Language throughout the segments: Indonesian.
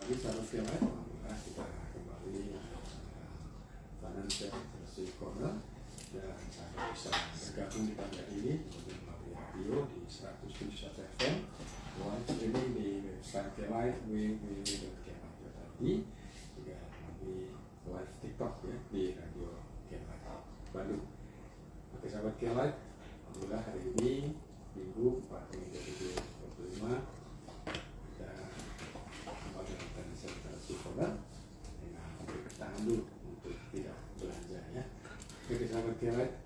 lagi sahabat Kilat, alhamdulillah kita kembali Financial Literacy Corner dan saya bisa bergabung di pagi ini melalui radio di 107.1 FM, live streaming di website Kilat www.kilat.id, juga melalui live TikTok ya di radio Kilat Bandung. Oke sahabat Kilat, alhamdulillah hari ini Minggu 4 Mei 2025 dengan bertahan dulu untuk tidak belanja ya. Oke sahabat Kilat,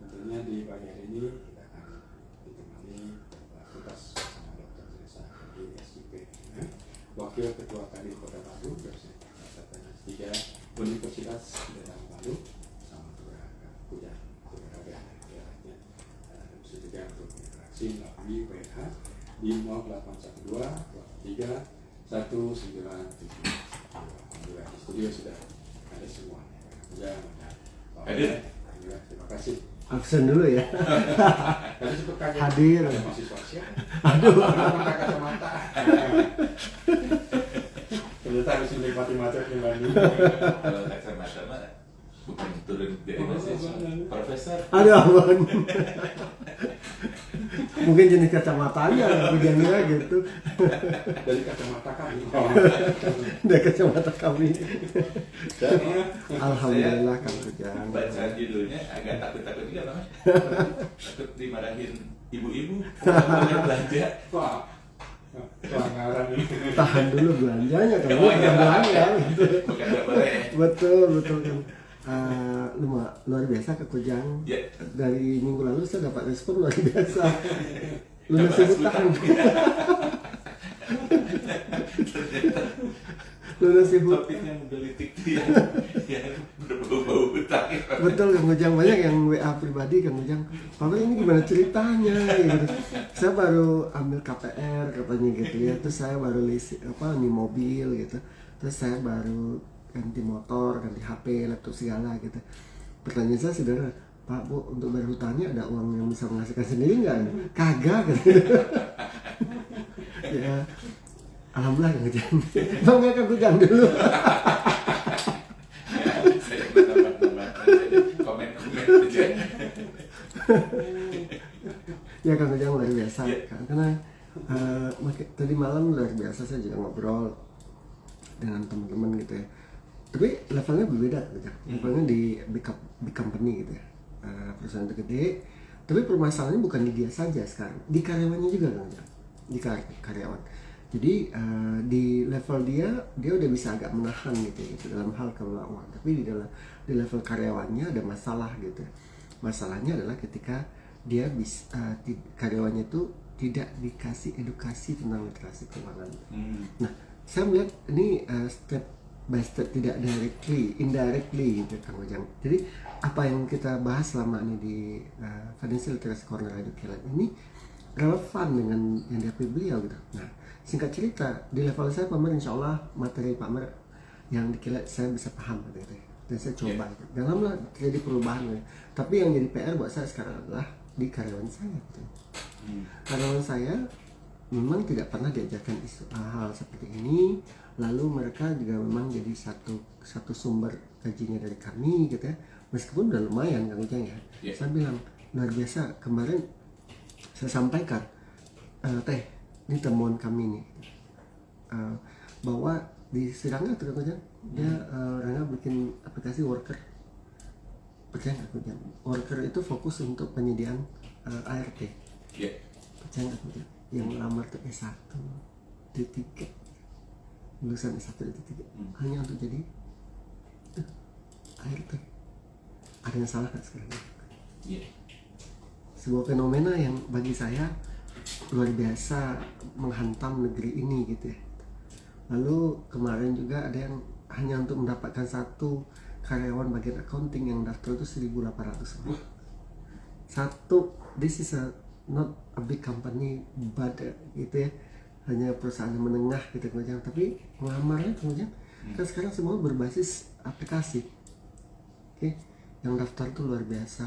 tentunya di pagi hari ini kita akan ditemani tugas bersama Dr. Teresa di SIP ya. Wakil Ketua Kadin Kota Bandung dosen S3 Universitas Daerah Bandung sama juga Kujang Kujang ya. Bisa juga untuk interaksi melalui WH di 0812 23 197. Alhamdulillah di studio sudah ada semua. Ya, hadir. Alhamdulillah, terima kasih. Absen dulu ya. Tadi sempat kaget. Hadir. Ada mahasiswa siapa? Aduh. Pakai kacamata. Ternyata harus menikmati macet di Bandung. Kalau kacamata mah bukan turun dari mahasiswa, profesor. Aduh ampun. Mungkin jenis kacamatanya, hujannya gitu. Dari kacamata kami. Dari kacamata kami. Dan Alhamdulillah Kang Kujang. baca judulnya agak takut-takut juga Bang. Takut dimarahin ibu-ibu kalau belanja. Wah, pelanggaran ini. Tahan dulu belanjanya kan. Oh, iya. Belanja gitu. Bukan nggak boleh. Betul kan. Luar biasa Kang Kujang. Ya. Dari minggu lalu saya dapat respon luar biasa. Lunasi hutang. Lunasi hutang. Topik yang menggelitik yang berbau-bau hutang. Betul Kang Ujang, banyak yang WA pribadi Kang Ujang, Pak ini gimana ceritanya gitu. Saya baru ambil KPR katanya gitu ya, terus saya baru nih mobil gitu, terus saya baru ganti motor, ganti HP, laptop segala gitu. Pertanyaan saya sederhana, Pak Bu, untuk bayar hutangnya ada uang yang bisa menghasilkan sendiri nggak? Kagak gitu. Ya, alhamdulillah Kang Ujang. Bang Kang Ujang dulu. Saya menambah komen-komen aja. Ya Kang Ujang luar biasa Ya. karena tadi malam luar biasa saya juga ngobrol dengan teman-teman gitu ya. Tapi levelnya berbeda gitu. Levelnya di big company gitu ya. Perusahaan itu gede. Tapi permasalahannya bukan di dia saja sekarang, di karyawannya juga Kang Ujang. Di karyawan. Jadi di level dia udah bisa agak menahan gitu dalam hal kelola uang. Tapi di level karyawannya ada masalah gitu. Masalahnya adalah ketika dia karyawannya itu tidak dikasih edukasi tentang literasi keuangan. Nah, saya melihat ini step by step, tidak indirectly gitu Kang Ujang. Jadi apa yang kita bahas selama ini di Financial Literacy Corner Radio Kilat ini relevan dengan yang dihadapi beliau gitu. Nah, singkat cerita, di level saya Pak Mer, insya Allah materi Pak Mer yang dikilat saya bisa paham gitu ya. Dan saya coba gitu. Dan lama terjadi perubahan gitu. Tapi yang jadi PR buat saya sekarang adalah di karyawan saya gitu. Karyawan saya memang tidak pernah diajarkan hal seperti ini. Lalu mereka juga memang jadi satu sumber gajinya dari kami gitu ya. Meskipun udah lumayan Kang Ujang ya. Saya bilang luar biasa, kemarin saya sampaikan Teh, ini temuan kami nih, bahwa di Sirangga tuh Kang Ujang, dia Rangga bikin aplikasi worker. Percaya nggak Kang Ujang? Worker itu fokus untuk penyediaan ART. Percaya nggak Kang Ujang? Yang lamar tuh S1, D3, lulusan S1 D3, hanya untuk jadi ART. Ada yang salah nggak sekarang? Sebuah fenomena yang bagi saya luar biasa menghantam negeri ini gitu ya. Lalu kemarin juga ada yang hanya untuk mendapatkan satu karyawan bagian accounting yang daftar itu 1.800 orang. This is not a big company but gitu ya, hanya perusahaan yang menengah gitu Kang. Tapi ngelamarnya Kang kan sekarang semua berbasis aplikasi. Oke. Yang daftar tuh luar biasa.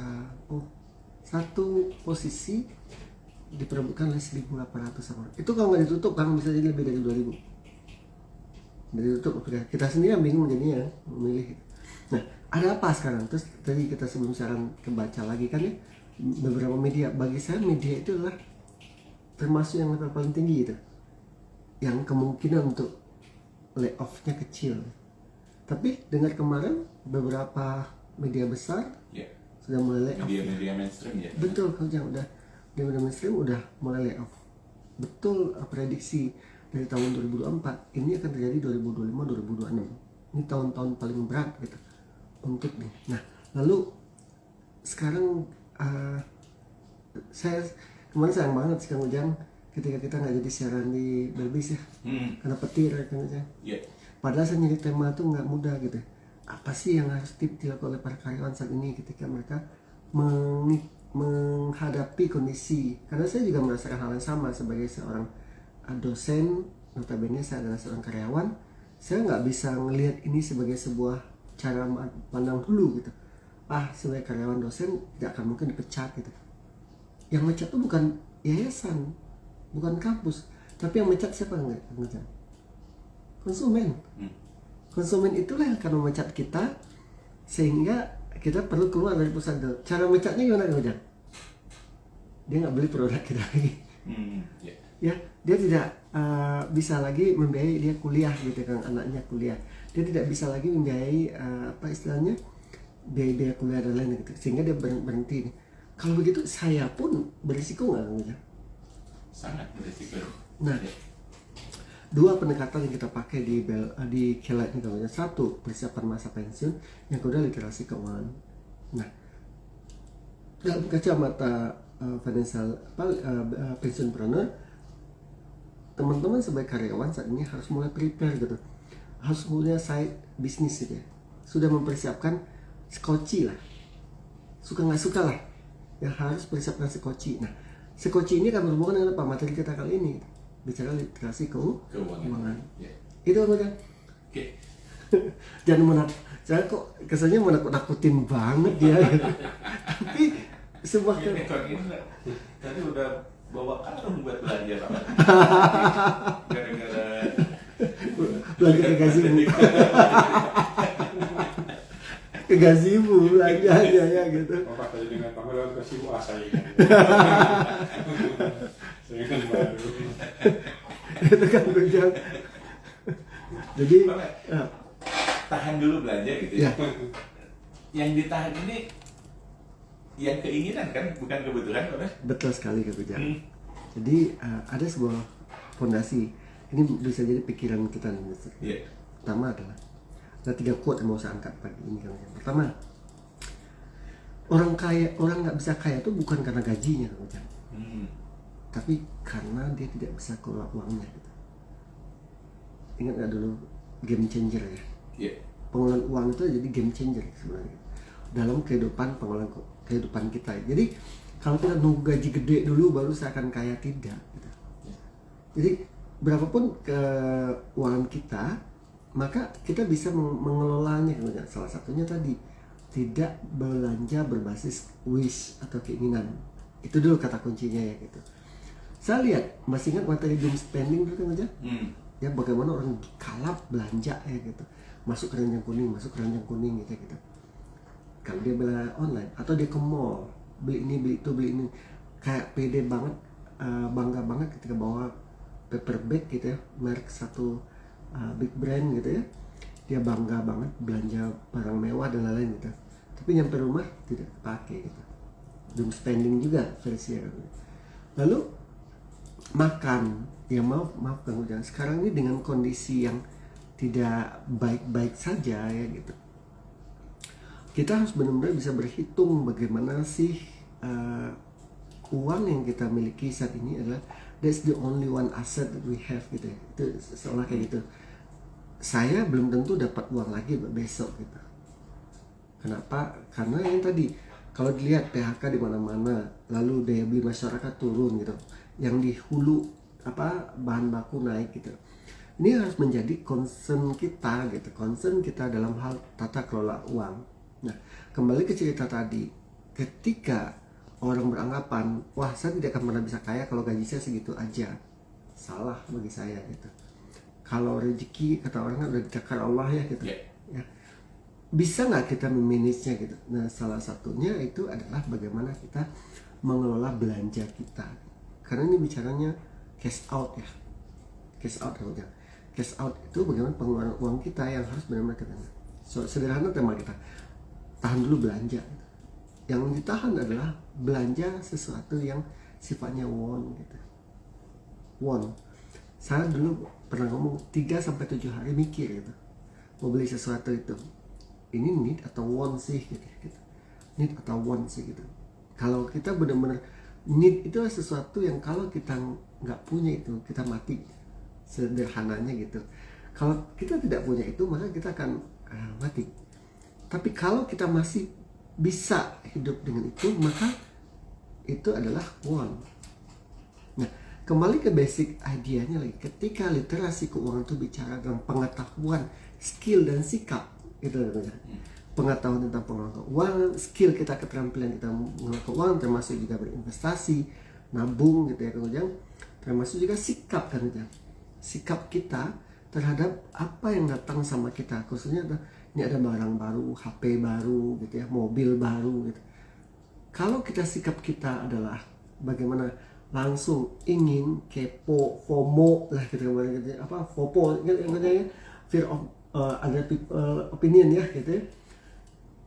Satu posisi diperebutkan oleh 1.800 orang. Itu kalau nggak ditutup kan bisa jadi lebih dari 2.000. dari YouTube kita sendiri yang bingung jadinya memilih. Nah, ada apa sekarang? Terus tadi kita sebelum siaran kebaca lagi kan ya, beberapa media, bagi saya media itu adalah termasuk yang level paling tinggi gitu, yang kemungkinan untuk layoff-nya kecil. Tapi dengar kemarin beberapa media besar Ya. sudah mulai layoff. Media mainstream ya. Betul, Kang Ujang, udah media mainstream udah mulai layoff. Betul, prediksi dari tahun 2024 ini akan terjadi 2025-2026. Ini tahun-tahun paling berat gitu untuk nih. Nah, lalu sekarang saya kemarin sayang banget sih Kang Ujang ketika kita nggak jadi siaran di Belbis ya, karena petir ya Kang Ujang. Ya. Padahal saya nyari tema tuh nggak mudah gitu. Apa sih yang harus dilakukan oleh para karyawan saat ini ketika mereka menghadapi kondisi? Karena saya juga merasakan hal yang sama sebagai seorang dosen, notabene saya adalah seorang karyawan. Saya nggak bisa melihat ini sebagai sebuah cara pandang dulu gitu. Sebagai karyawan dosen tidak akan mungkin dipecat gitu. Yang mecat tuh bukan yayasan, bukan kampus, tapi yang mecat siapa enggak? Konsumen. Konsumen itulah yang akan memecat kita, sehingga kita perlu keluar dari perusahaan itu. Cara mecatnya gimana Kang Ujang? Dia nggak beli produk kita lagi. Ya, dia tidak bisa lagi membiayai dia kuliah gitu kan, anaknya kuliah. Dia tidak bisa lagi membiayai istilahnya biaya kuliah dan lain gitu, sehingga dia berhenti. Kalau begitu saya pun berisiko nggak Kang Ujang? Sangat berisiko. Nah, dua pendekatan yang kita pakai di Kilat ini Kang Ujang. Satu, persiapan masa pensiun. Yang kedua, literasi keuangan. Nah, dalam kacamata financial pensionpreneur, teman-teman sebagai karyawan saat ini harus mulai prepare gitu, harus punya side bisnis gitu ya, sudah mempersiapkan skoci lah, suka nggak suka lah, yang harus persiapkan skoci. Nah, skoci ini akan berhubungan dengan apa materi kita kali ini, bicara literasi keuangan. Ya. Itu apa kan? Oke. Jangan saya kok kesannya menakut-nakutin banget ya gitu. Tapi sebuah Ini tadi udah bawa karung buat belanja Pak. Gara-gara belanja ke gazebo. Ke gazebo belanjanya ya gitu. Bapak tadi dengan panggilan ke Sibu Asai. Saya kan baru. Itu kan Ujang. Jadi tahan dulu belanja gitu ya. Yang ditahan ini yang keinginan kan, bukan kebutuhan Pak. Betul sekali Kang Ujang. Jadi ada sebuah fondasi. Ini bisa jadi pikiran kita nih. Iya. Pertama adalah ada 3 quote yang mau saya angkat pagi ini Kang Ujang. Pertama, orang nggak bisa kaya itu bukan karena gajinya Kang Ujang, tapi karena dia tidak bisa kelola uangnya gitu. Ingat nggak dulu game changer ya? Iya. Pengelolaan uang itu jadi game changer sebenarnya dalam kehidupan kita. Jadi kalau kita nunggu gaji gede dulu baru saya akan kaya, tidak gitu. Jadi berapapun keuangan kita, maka kita bisa mengelolanya. Salah satunya tadi, tidak belanja berbasis wish atau keinginan. Itu dulu kata kuncinya ya gitu. Saya lihat, masih ingat materi doom spending dulu kan aja? Ya bagaimana orang kalap belanja ya gitu, masuk keranjang kuning gitu. Kalau dia bela online atau dia ke mall, beli ini beli itu beli ini, kayak pede banget, bangga banget ketika bawa paper bag gitu ya, merek satu big brand gitu ya, dia bangga banget belanja barang mewah dan lain-lain gitu, tapi nyampe rumah tidak pakai gitu. Doom spending juga versi. Lalu makan, ya maaf Kang Ujang, sekarang ini dengan kondisi yang tidak baik-baik saja ya gitu, kita harus benar-benar bisa berhitung bagaimana sih uang yang kita miliki saat ini adalah that's the only one asset that we have gitu ya. Itu seolah kayak gitu. Saya belum tentu dapat uang lagi besok gitu. Kenapa? Karena yang tadi, kalau dilihat PHK di mana-mana, lalu daya beli masyarakat turun gitu, yang di hulu bahan baku naik gitu. Ini harus menjadi concern kita gitu, concern kita dalam hal tata kelola uang. Nah, kembali ke cerita tadi, ketika orang beranggapan, wah saya tidak akan pernah bisa kaya kalau gaji saya segitu aja, salah bagi saya gitu. Kalau rezeki kata orang kan udah ditakar Allah ya gitu. Ya. Ya. Bisa nggak kita memanagenya gitu? Nah, salah satunya itu adalah bagaimana kita mengelola belanja kita. Karena ini bicaranya cash out ya. Cash out ya. Cash out itu bagaimana pengeluaran uang kita yang harus benar-benar kita. So, sederhana tema kita. Tahan dulu belanja. Yang ditahan adalah belanja sesuatu yang sifatnya want gitu. Want. Saya dulu pernah ngomong 3-7 hari mikir gitu. Mau beli sesuatu itu. Ini need atau want sih gitu. Need atau want sih gitu. Kalau kita benar-benar need itu sesuatu yang kalau kita nggak punya itu kita mati, sederhananya gitu. Kalau kita tidak punya itu maka kita akan mati. Tapi kalau kita masih bisa hidup dengan itu maka itu adalah want. Nah, kembali ke basic idenya lagi. Ketika literasi keuangan itu bicara tentang pengetahuan, skill dan sikap, itu namanya. Pengetahuan tentang pengelolaan keuangan, skill kita, keterampilan kita mengelola keuangan, termasuk juga berinvestasi, nabung gitu ya kemudian, termasuk juga sikap kan gitu. Sikap kita terhadap apa yang datang sama kita, khususnya ini ada barang baru, HP baru gitu ya, mobil baru gitu. Kalau kita sikap kita adalah bagaimana langsung ingin kepo, FOMO lah gitu, apa FOPO yang katanya fear of other people opinion ya gitu ya.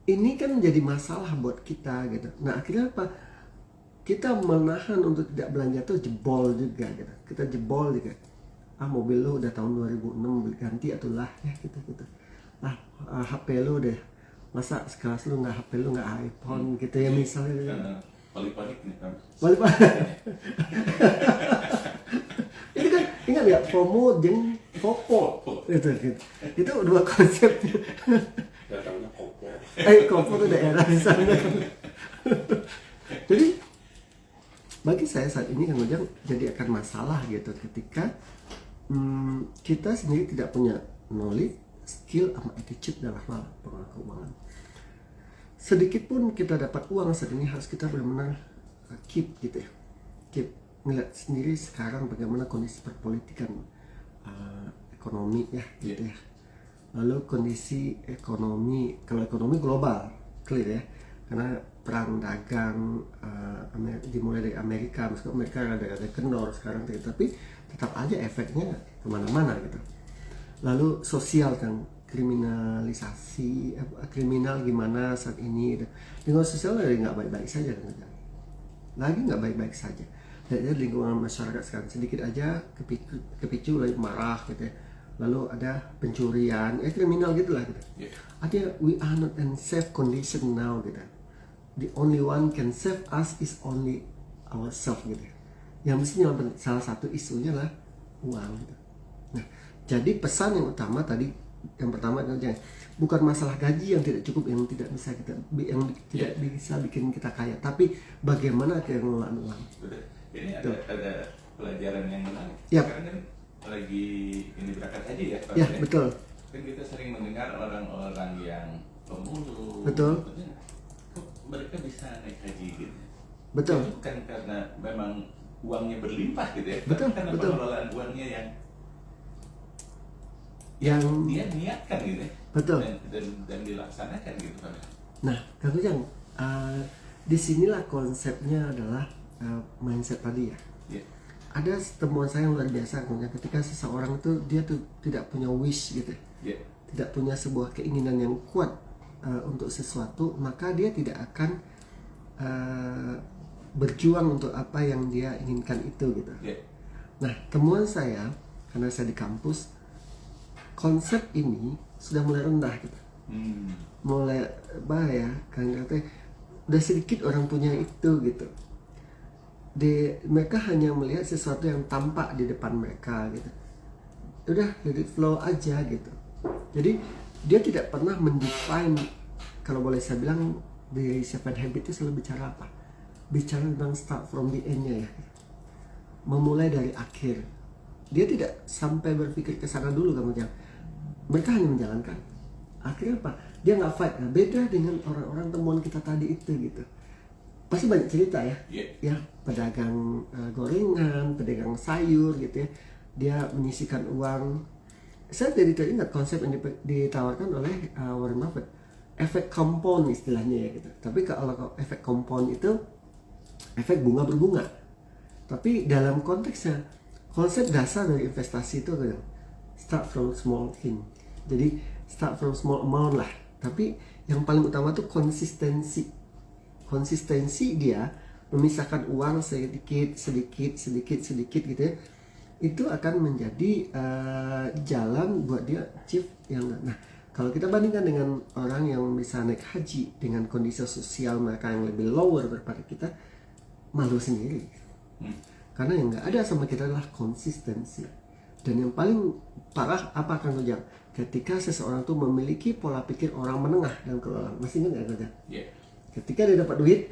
Ini kan menjadi masalah buat kita gitu. Nah akhirnya apa? Kita menahan untuk tidak belanja tuh jebol juga gitu. Kita jebol juga. Mobil lo udah tahun 2006 ganti atulah ya gitu. HP lo deh. Masa sekelas lo nggak HP lo nggak iPhone gitu ya misalnya. Panik nih kan. Ini kan ingat ya FOMO dan FOPO gitu. Itu dua konsep. Datangnya kopo. Kopo itu daerah di sana. Jadi bagi saya saat ini kemudian jadi akan masalah gitu ketika kita sendiri tidak punya knowledge, skill, sama attitude dalam hal pengelolaan keuangan. Sedikit pun kita dapat uang saat ini harus kita benar-benar keep gitu ya. Keep ngeliat sendiri sekarang bagaimana kondisi perpolitikan ekonomi ya gitu ya. Lalu kondisi ekonomi, kalau ekonomi global clear ya, karena perang dagang dimulai dari Amerika, meskipun Amerika ada kendor sekarang tapi tetap aja efeknya kemana-mana gitu. Lalu sosial kan, kriminalisasi, kriminal gimana saat ini gitu. Lingkungan sosial lagi nggak baik-baik saja kan, lagi nggak baik-baik saja. Dan lingkungan masyarakat sekarang sedikit aja kepicu lagi marah gitu ya. Lalu ada pencurian, kriminal gitulah gitu. Yeah. Artinya we are not in safe condition now gitu. The only one can save us is only ourselves gitu. Yang mestinya salah satu isunya lah uang gitu. Nah, jadi pesan yang utama tadi, yang pertama adalah bukan masalah gaji yang tidak cukup, yang tidak bisa bisa bikin kita kaya, tapi bagaimana kita mengelola uang. Ini ada pelajaran yang menarik. Yep. Sekarang kan lagi ini berangkat haji ya, Pak. Ya, betul. Kan kita sering mendengar orang-orang yang pemulung. Betul. Kok mereka bisa naik haji gitu? Betul. Itu bukan karena memang uangnya berlimpah gitu ya. Betul, Karena betul. pengelolaan uangnya Yang dia niatkan gitu ya. betul. Dan dilaksanakan gitu Pak. Nah, Kang Ujang, disinilah konsepnya adalah mindset tadi ya. Yeah. Ada temuan saya yang luar biasa ketika seseorang itu dia tuh tidak punya wish gitu, Yeah. tidak punya sebuah keinginan yang kuat untuk sesuatu, maka dia tidak akan berjuang untuk apa yang dia inginkan itu gitu. Yeah. Nah, temuan saya karena saya di kampus, konsep ini sudah mulai rendah gitu, mulai bahaya karena udah sedikit orang punya itu gitu. Mereka hanya melihat sesuatu yang tampak di depan mereka gitu. Udah let it flow aja gitu. Jadi dia tidak pernah mendefine, kalau boleh saya bilang di Seven Habits itu selalu bicara apa? Bicara tentang start from the end-nya ya. Memulai dari akhir. Dia tidak sampai berpikir ke sana dulu kemudian. Mereka hanya menjalankan. Akhirnya apa? Dia nggak fight. Nah, beda dengan orang-orang temuan kita tadi itu gitu. Pasti banyak cerita ya, ya pedagang gorengan, pedagang sayur gitu ya, dia menyisihkan uang saya jadi teringat konsep yang ditawarkan oleh Warren Buffett, efek compound istilahnya ya gitu. Tapi kalau efek compound itu efek bunga berbunga. Tapi dalam konteksnya, konsep dasar dari investasi itu kan start from small thing. Jadi start from small amount lah. Tapi yang paling utama tuh konsistensi. Konsistensi dia memisahkan uang sedikit gitu ya. Itu akan menjadi jalan buat dia achieve yang. Nah, kalau kita bandingkan dengan orang yang bisa naik haji dengan kondisi sosial mereka yang lebih lower daripada kita, malu sendiri. Karena yang nggak ada sama kita adalah konsistensi. Dan yang paling parah apa Kang Ujang? Ketika seseorang tuh memiliki pola pikir orang menengah dan keuangan. Masih ingat nggak Kang Ujang? Yeah. Ketika dia dapat duit,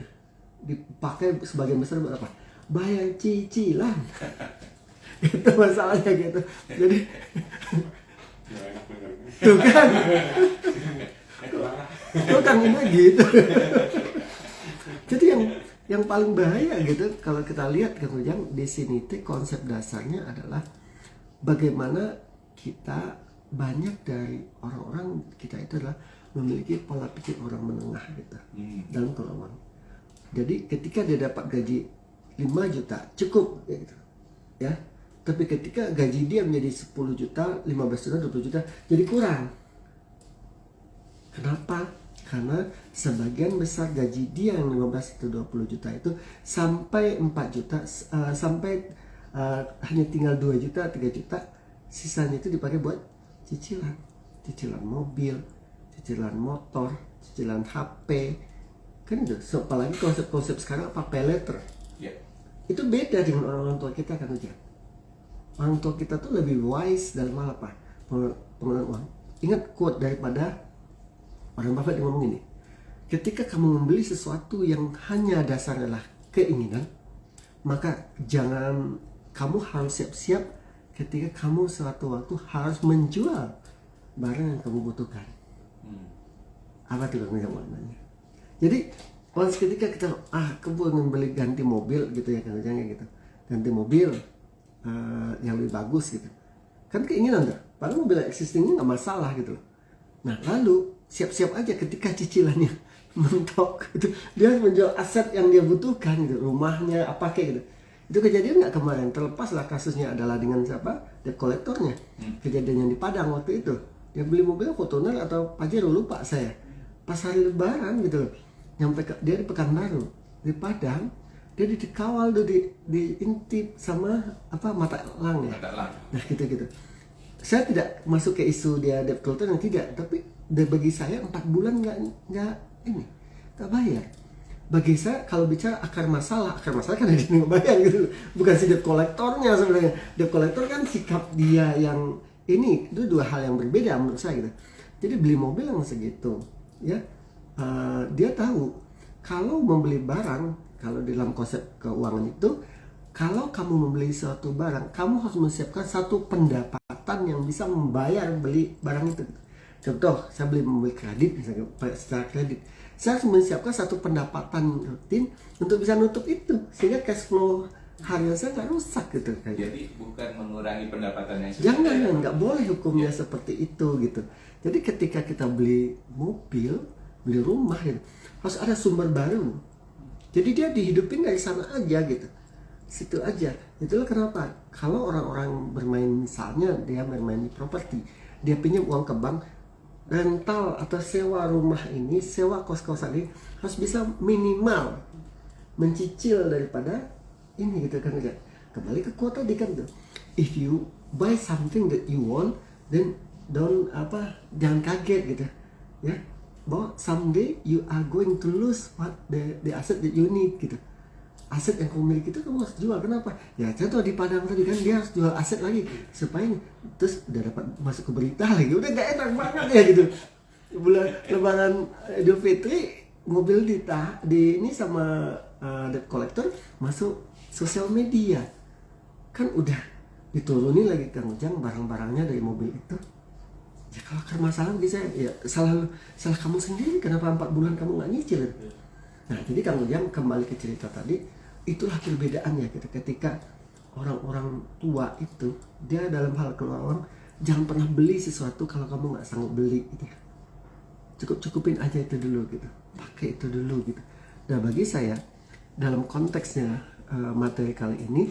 dipakai sebagian besar buat apa? Bayar cicilan. Itu masalahnya gitu. Jadi tuh kan, tuh kan ini gitu. Jadi yang paling bahaya gitu kalau kita lihat Kang Ujang di sini tuh konsep dasarnya adalah bagaimana kita banyak dari orang-orang kita itu adalah memiliki pola pikir orang menengah gitu dalam keuangan. Jadi ketika dia dapat gaji 5 juta cukup gitu ya. Tapi ketika gaji dia menjadi 10 juta, 15 juta, 20 juta jadi kurang. Kenapa? Karena sebagian besar gaji dia yang 15 atau 20 juta itu sampai 4 juta sampai hanya tinggal 2 juta, 3 juta, sisanya itu dipakai buat cicilan. Cicilan mobil, cicilan motor, cicilan HP. Kan itu, apalagi konsep-konsep sekarang apa pay letter. Yeah. Itu beda dengan orang tua kita kan Ujang. Orang tua kita tuh lebih wise dalam hal apa? Pengelolaan uang. Ingat quote daripada Warren Buffett yang ngomong ini. Ketika kamu membeli sesuatu yang hanya dasarnya adalah keinginan, maka jangan, kamu harus siap-siap ketika kamu suatu waktu harus menjual barang yang kamu butuhkan. Apa tuh yang maknanya? Jadi once ketika kita kamu ingin beli ganti mobil gitu ya kan gitu, ganti mobil yang lebih bagus gitu, kan keinginan tuh. Padahal mobil existingnya nggak masalah gitu loh. Nah lalu siap-siap aja ketika cicilannya mentok itu dia menjual aset yang dia butuhkan gitu, rumahnya apa kayak gitu. Itu kejadian nggak kemarin, terlepas lah kasusnya adalah dengan siapa, debt collectornya. Kejadian yang di Padang waktu itu, dia beli mobil Fortuner atau Pajero lupa saya, pas hari Lebaran gitu loh, dia di Pekanbaru, di Padang, dia dikawal tuh diintip sama apa mata elang ya. Nah gitu. Saya tidak masuk ke isu dia debt collector yang tidak, tapi bagi saya 4 bulan nggak bayar. Bagi saya kalau bicara akar masalah kan ada di nggak bayar gitu, bukan si debt collectornya sebenarnya. Debt collector kan sikap dia yang ini, itu dua hal yang berbeda menurut saya gitu. Jadi beli mobil yang segitu, ya dia tahu kalau membeli barang, kalau dalam konsep keuangan itu, kalau kamu membeli suatu barang, kamu harus menyiapkan satu pendapatan yang bisa membayar beli barang itu. Contoh, saya beli mobil kredit, misalnya secara kredit, saya harus menyiapkan satu pendapatan rutin untuk bisa nutup itu, sehingga cash flow harian saya nggak rusak gitu. Jadi bukan mengurangi pendapatannya. Jangan, nggak boleh hukumnya seperti itu gitu. Jadi ketika kita beli mobil, beli rumah gitu, harus ada sumber baru. Jadi dia dihidupin dari sana aja gitu, situ aja. Itulah kenapa kalau orang-orang bermain, misalnya dia bermain di properti, dia pinjam uang ke bank, rental atau sewa rumah ini, sewa kos-kosan ini harus bisa minimal mencicil daripada ini gitu kan aja. Kembali ke kuota tadi kan tuh, if you buy something that you want, then jangan kaget gitu ya, bahwa someday you are going to lose what the asset that you need gitu. Aset yang kamu miliki itu kamu harus jual. Kenapa? Ya contoh di Padang tadi kan, dia harus jual aset lagi supaya terus udah dapat masuk ke berita lagi, udah gak enak banget ya gitu. Bulan Lebaran Idul Fitri, mobil di ini sama debt collector masuk sosial media, kan udah diturunin lagi Kang Ujang barang-barangnya dari mobil itu. Ya kalau akar masalah bisa ya salah kamu sendiri, kenapa 4 bulan kamu nggak nyicil? Nah jadi Kang Ujang kembali ke cerita tadi, itulah perbedaannya gitu. Ketika orang-orang tua itu dia dalam hal keuangan Jangan pernah beli sesuatu kalau kamu nggak sanggup beli gitu ya. Cukupin aja itu dulu gitu, pakai itu dulu gitu. Nah bagi saya dalam konteksnya materi kali ini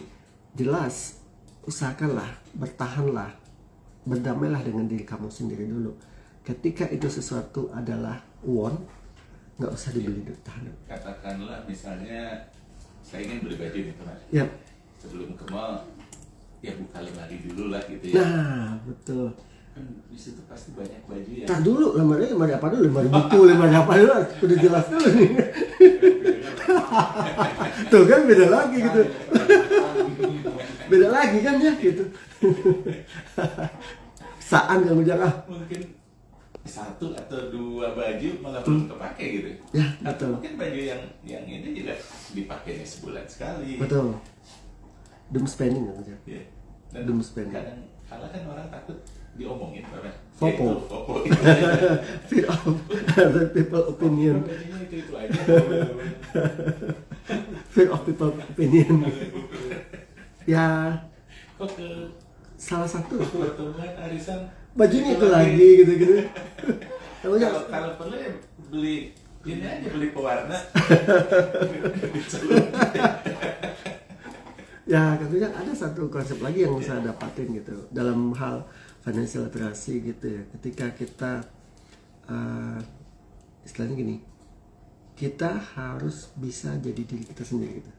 jelas usahakanlah, bertahanlah, berdamailah dengan diri kamu sendiri dulu. Ketika itu sesuatu adalah want, nggak usah dibeli dulu, tahan dulu. Katakanlah misalnya saya ingin beli baju nih teman. Ya. Sebelum ke mall, ya buka lemari dulu lah gitu ya. Nah betul. Kan di situ pasti banyak baju ya. Tar dulu, lemari apa dulu? Lemari buku, lemari apa dulu? Udah jelas dulu nih. Tuh kan beda lagi gitu. Beda lagi kan ya gitu. Saan kamu jangan. Mungkin 1 atau 2 baju malah belum kepake gitu. Ya, Atau betul. mungkin baju yang ini juga dipakainya sebulan sekali. Betul. Doom spending kamu jangan. Ya. Dan Doom spending. kadang kala kan orang takut diomongin Pak. Fopo. Itu, Fopo. Fear of other people opinion. Bajunya itu aja. Fear of people opinion. Ya, Kok ke salah satu pertemuan arisan bajunya itu lagi gitu-gitu. Kamu jangan. kalau perlu ya beli ini aja, beli pewarna. Ya, katanya ada satu konsep lagi yang saya dapatin gitu dalam hal financial literasi gitu ya. Ketika kita istilahnya gini, kita harus bisa jadi diri kita sendiri gitu.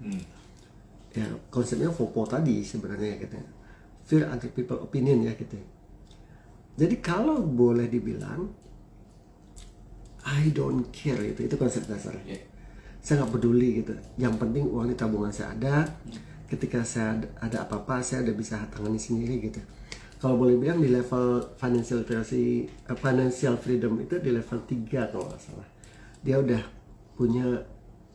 Ya, konsepnya FOPO tadi sebenarnya katanya. Fear other people opinion ya gitu. Jadi kalau boleh dibilang I don't care gitu, itu konsep dasarnya. Saya nggak peduli gitu. Yang penting uang di tabungan saya ada. Ketika saya ada apa-apa, saya udah bisa tangani sendiri gitu. Kalau boleh bilang di level financial literacy, financial freedom itu di level 3 kalau nggak salah. Dia udah punya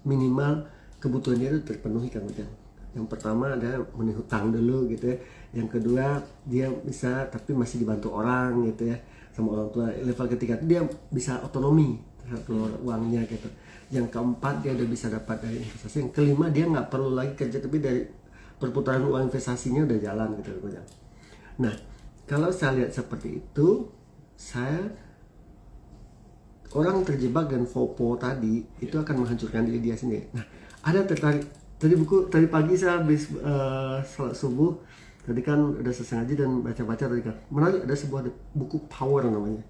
minimal kebutuhan dia itu terpenuhi kan Ujang. Yang pertama ada memenuhi hutang dulu gitu ya. Yang kedua dia bisa tapi masih dibantu orang gitu ya sama orang tua. Level ketiga itu dia bisa otonomi terhadap uangnya gitu. Yang keempat dia udah bisa dapat dari investasi. Yang kelima dia nggak perlu lagi kerja tapi dari perputaran uang investasinya udah jalan gitu. Nah kalau saya lihat seperti itu, orang terjebak dan FOPO tadi itu akan menghancurkan diri dia sendiri. Nah ada tertarik tadi pagi saya habis salat subuh tadi kan udah selesai ngaji dan baca-baca tadi kan menarik, ada sebuah buku Power namanya.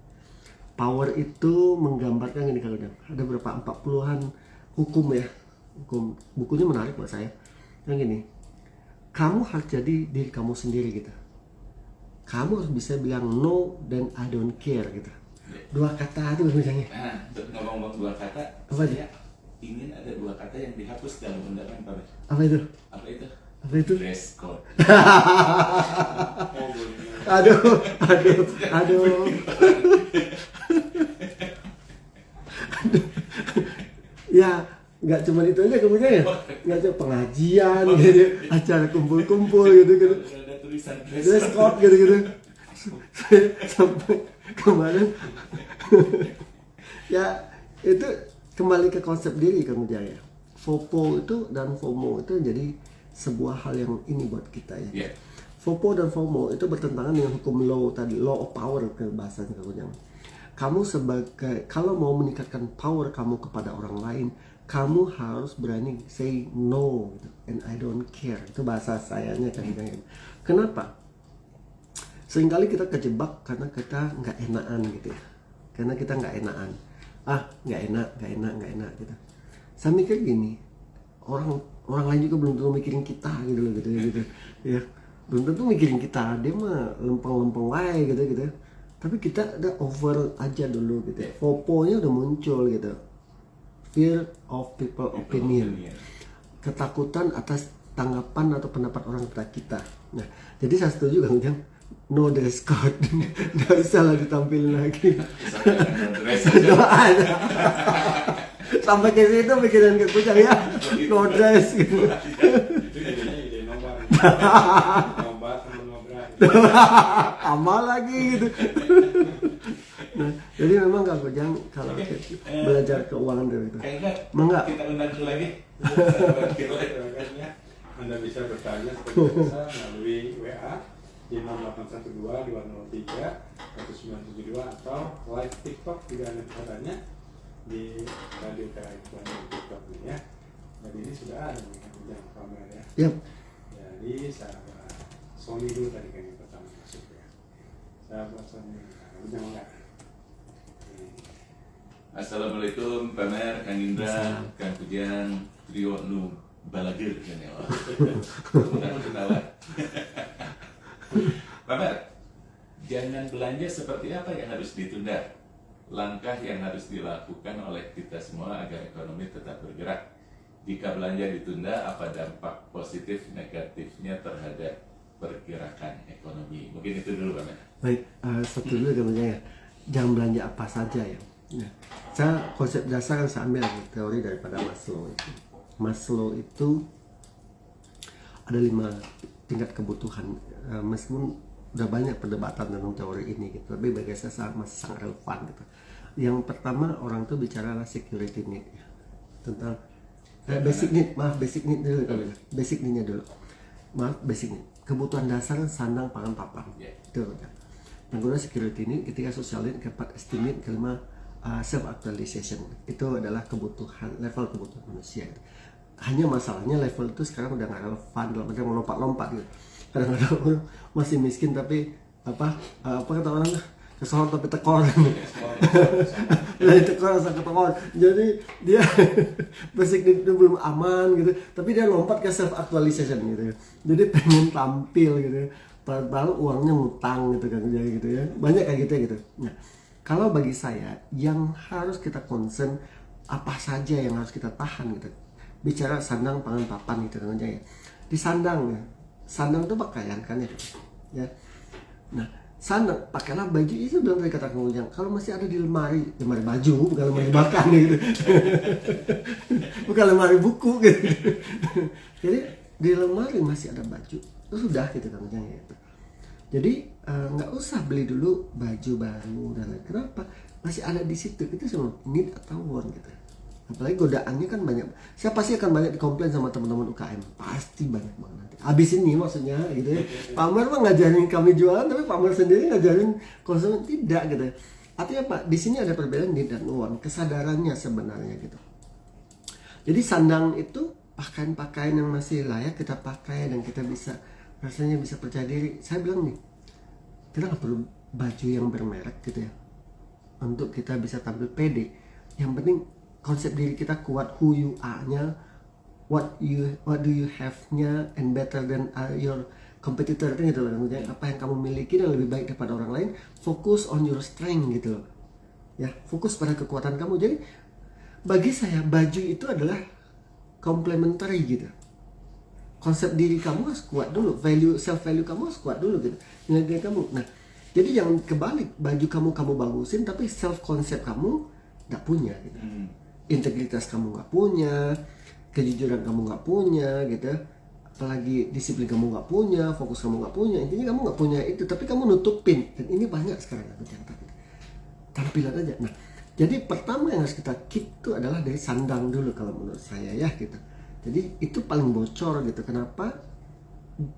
Power itu menggambarkan ini kalau ada berapa 40-an hukum ya, hukum. Bukunya menarik buat saya. Yang gini, kamu harus jadi diri kamu sendiri gitu. Kamu harus bisa bilang no dan I don't care gitu. 2 kata itu misalnya. Nah, untuk ngomong-ngomong 2 kata, Apa saya ingin ada 2 kata yang dihapus dalam undangan Pak. Apa itu? Apa itu? Apa itu? Dress code. Aduh. Ya, nggak cuma itu aja kemudian ya. Nggak cuma pengajian gitu, acara kumpul-kumpul gitu. Ada tulisan Dress code gitu. Saya sampai kemarin ya itu kembali ke konsep diri Kang Jaya. FOPO itu dan FOMO itu jadi sebuah hal yang ini buat kita ya. Yeah. FOPO dan FOMO itu bertentangan dengan hukum law tadi, law of power ke bahasanya kamu sebagai kalau mau meningkatkan power kamu kepada orang lain, kamu harus berani say no gitu, and I don't care. Itu bahasa sayanya kan. Kenapa? Seringkali kita kejebak karena kita nggak enakan gitu ya. Karena kita nggak enakan. Nggak enak gitu. Saya mikir gini, orang lain juga belum tentu mikirin kita gitu loh gitu ya. Belum tentu mikirin kita, dia mah lempeng-lempeng wae gitu. Tapi kita udah over aja dulu gitu. FOPO-nya udah muncul gitu. Fear of people opinion. Ketakutan atas tanggapan atau pendapat orang kepada kita. Nah, jadi saya setuju Kang Ujang. No dress code. Nggak bisa lah ditampilin lagi. Doa. Sampai ke situ pikiran ke Ujang ya. No dress gitu. Itu ide nomor sama ngobrol. Amal lagi gitu. Nah, jadi memang Kang Ujang kalau belajar keuangan dari itu. Kayaknya Mangga. kita undang dulu lagi. Makanya Anda bisa bertanya seperti biasa melalui WA di 0812 203 1972 atau live TikTok juga ada katanya di Radio KAI Bandung TikTok ini ya. Jadi ini sudah ada nih yang pamer ya. Yap. Jadi sahabat Sony dulu tadi kan yang pertama masuk ya. Sahabat Sony, udah enggak? Assalamualaikum Pamer, Kang Indra, Kang Pujian, Trio Nu Balagir kan ya. Bukan kenalan. Pamer, jangan belanja seperti apa yang harus ditunda? Langkah yang harus dilakukan oleh kita semua agar ekonomi tetap bergerak. Jika belanja ditunda, apa dampak positif negatifnya terhadap pergerakan ekonomi? Mungkin itu dulu Pamer. Baik, satu dulu ya. Jangan belanja apa saja ya. Nah, saya konsep dasar yang saya ambil teori daripada Maslow itu. Maslow itu ada 5 tingkat kebutuhan. Meskipun udah banyak perdebatan tentang teori ini gitu, tapi bagi saya masih sangat relevan gitu. Yang pertama orang tuh bicara security need ya. Tentang basic need, basic need dulu. Basic need-nya dulu. Basic need. Kebutuhan dasar sandang, pangan, papan. Itu ya. Yang kedua security need, ketiga social need, keempat esteem need, kelima self actualization. Itu adalah kebutuhan, level kebutuhan manusia. Hanya masalahnya level itu sekarang udah nggak relevan, dalam arti mau lompat-lompat gitu. Kadang-kadang orang masih miskin tapi apa kata orang kesohor tapi tekor. Dari tekor sampai tekor. Jadi dia basic need itu belum aman gitu, tapi dia lompat ke self actualization gitu. Jadi pengen tampil gitu. Padahal uangnya ngutang gitu kan, jadi gitu ya. Banyak kayak gitu ya gitu. Nah, kalau bagi saya yang harus kita concern apa saja yang harus kita tahan gitu. Bicara sandang, pangan, papan gitu kan ya. Di sandang ya. Sandang itu pakaian kan ya. Ya. Nah, sandang pakailah baju itu bilang tadi kata Kang Ujang. Kalau masih ada di lemari baju, bukan lemari makan gitu. Bukan lemari buku gitu. Jadi di lemari masih ada baju. Itu sudah gitu Kang Ujang ya. Jadi nggak usah beli dulu baju baru dan lain. Kenapa? Masih ada di situ. Itu semua need atau want gitu. Apalagi godaannya kan banyak. Saya pasti akan banyak dikomplain sama teman-teman UKM. Pasti banyak banget nanti. Abis ini maksudnya gitu ya. Pamer mah ngajarin kami jualan, tapi Pamer sendiri ngajarin konsumen tidak gitu. Artinya apa? Di sini ada perbedaan need dan want. Kesadarannya sebenarnya gitu. Jadi sandang itu pakaian-pakaian yang masih layak kita pakai dan kita bisa rasanya bisa percaya diri. Saya bilang nih, kita nggak perlu baju yang bermerek gitu ya untuk kita bisa tampil pede. Yang penting konsep diri kita kuat, who you are-nya, what do you have-nya, and better than your competitor gitu loh. Apa yang kamu miliki dan lebih baik daripada orang lain. Focus on your strength gitu loh. Ya, fokus pada kekuatan kamu. Jadi bagi saya baju itu adalah complementary gitu. Konsep diri kamu harus kuat dulu, self value kamu harus kuat dulu gitu. Nilai diri kamu. Nah, jadi jangan kebalik, baju kamu bagusin tapi self konsep kamu nggak punya gitu. Integritas kamu nggak punya, kejujuran kamu nggak punya gitu, apalagi disiplin kamu nggak punya, fokus kamu nggak punya, intinya kamu nggak punya itu, tapi kamu nutupin. Dan ini banyak sekarang tampilan aja. Nah, jadi pertama yang harus kita keep itu adalah dari sandang dulu kalau menurut saya ya gitu. Jadi itu paling bocor gitu. Kenapa?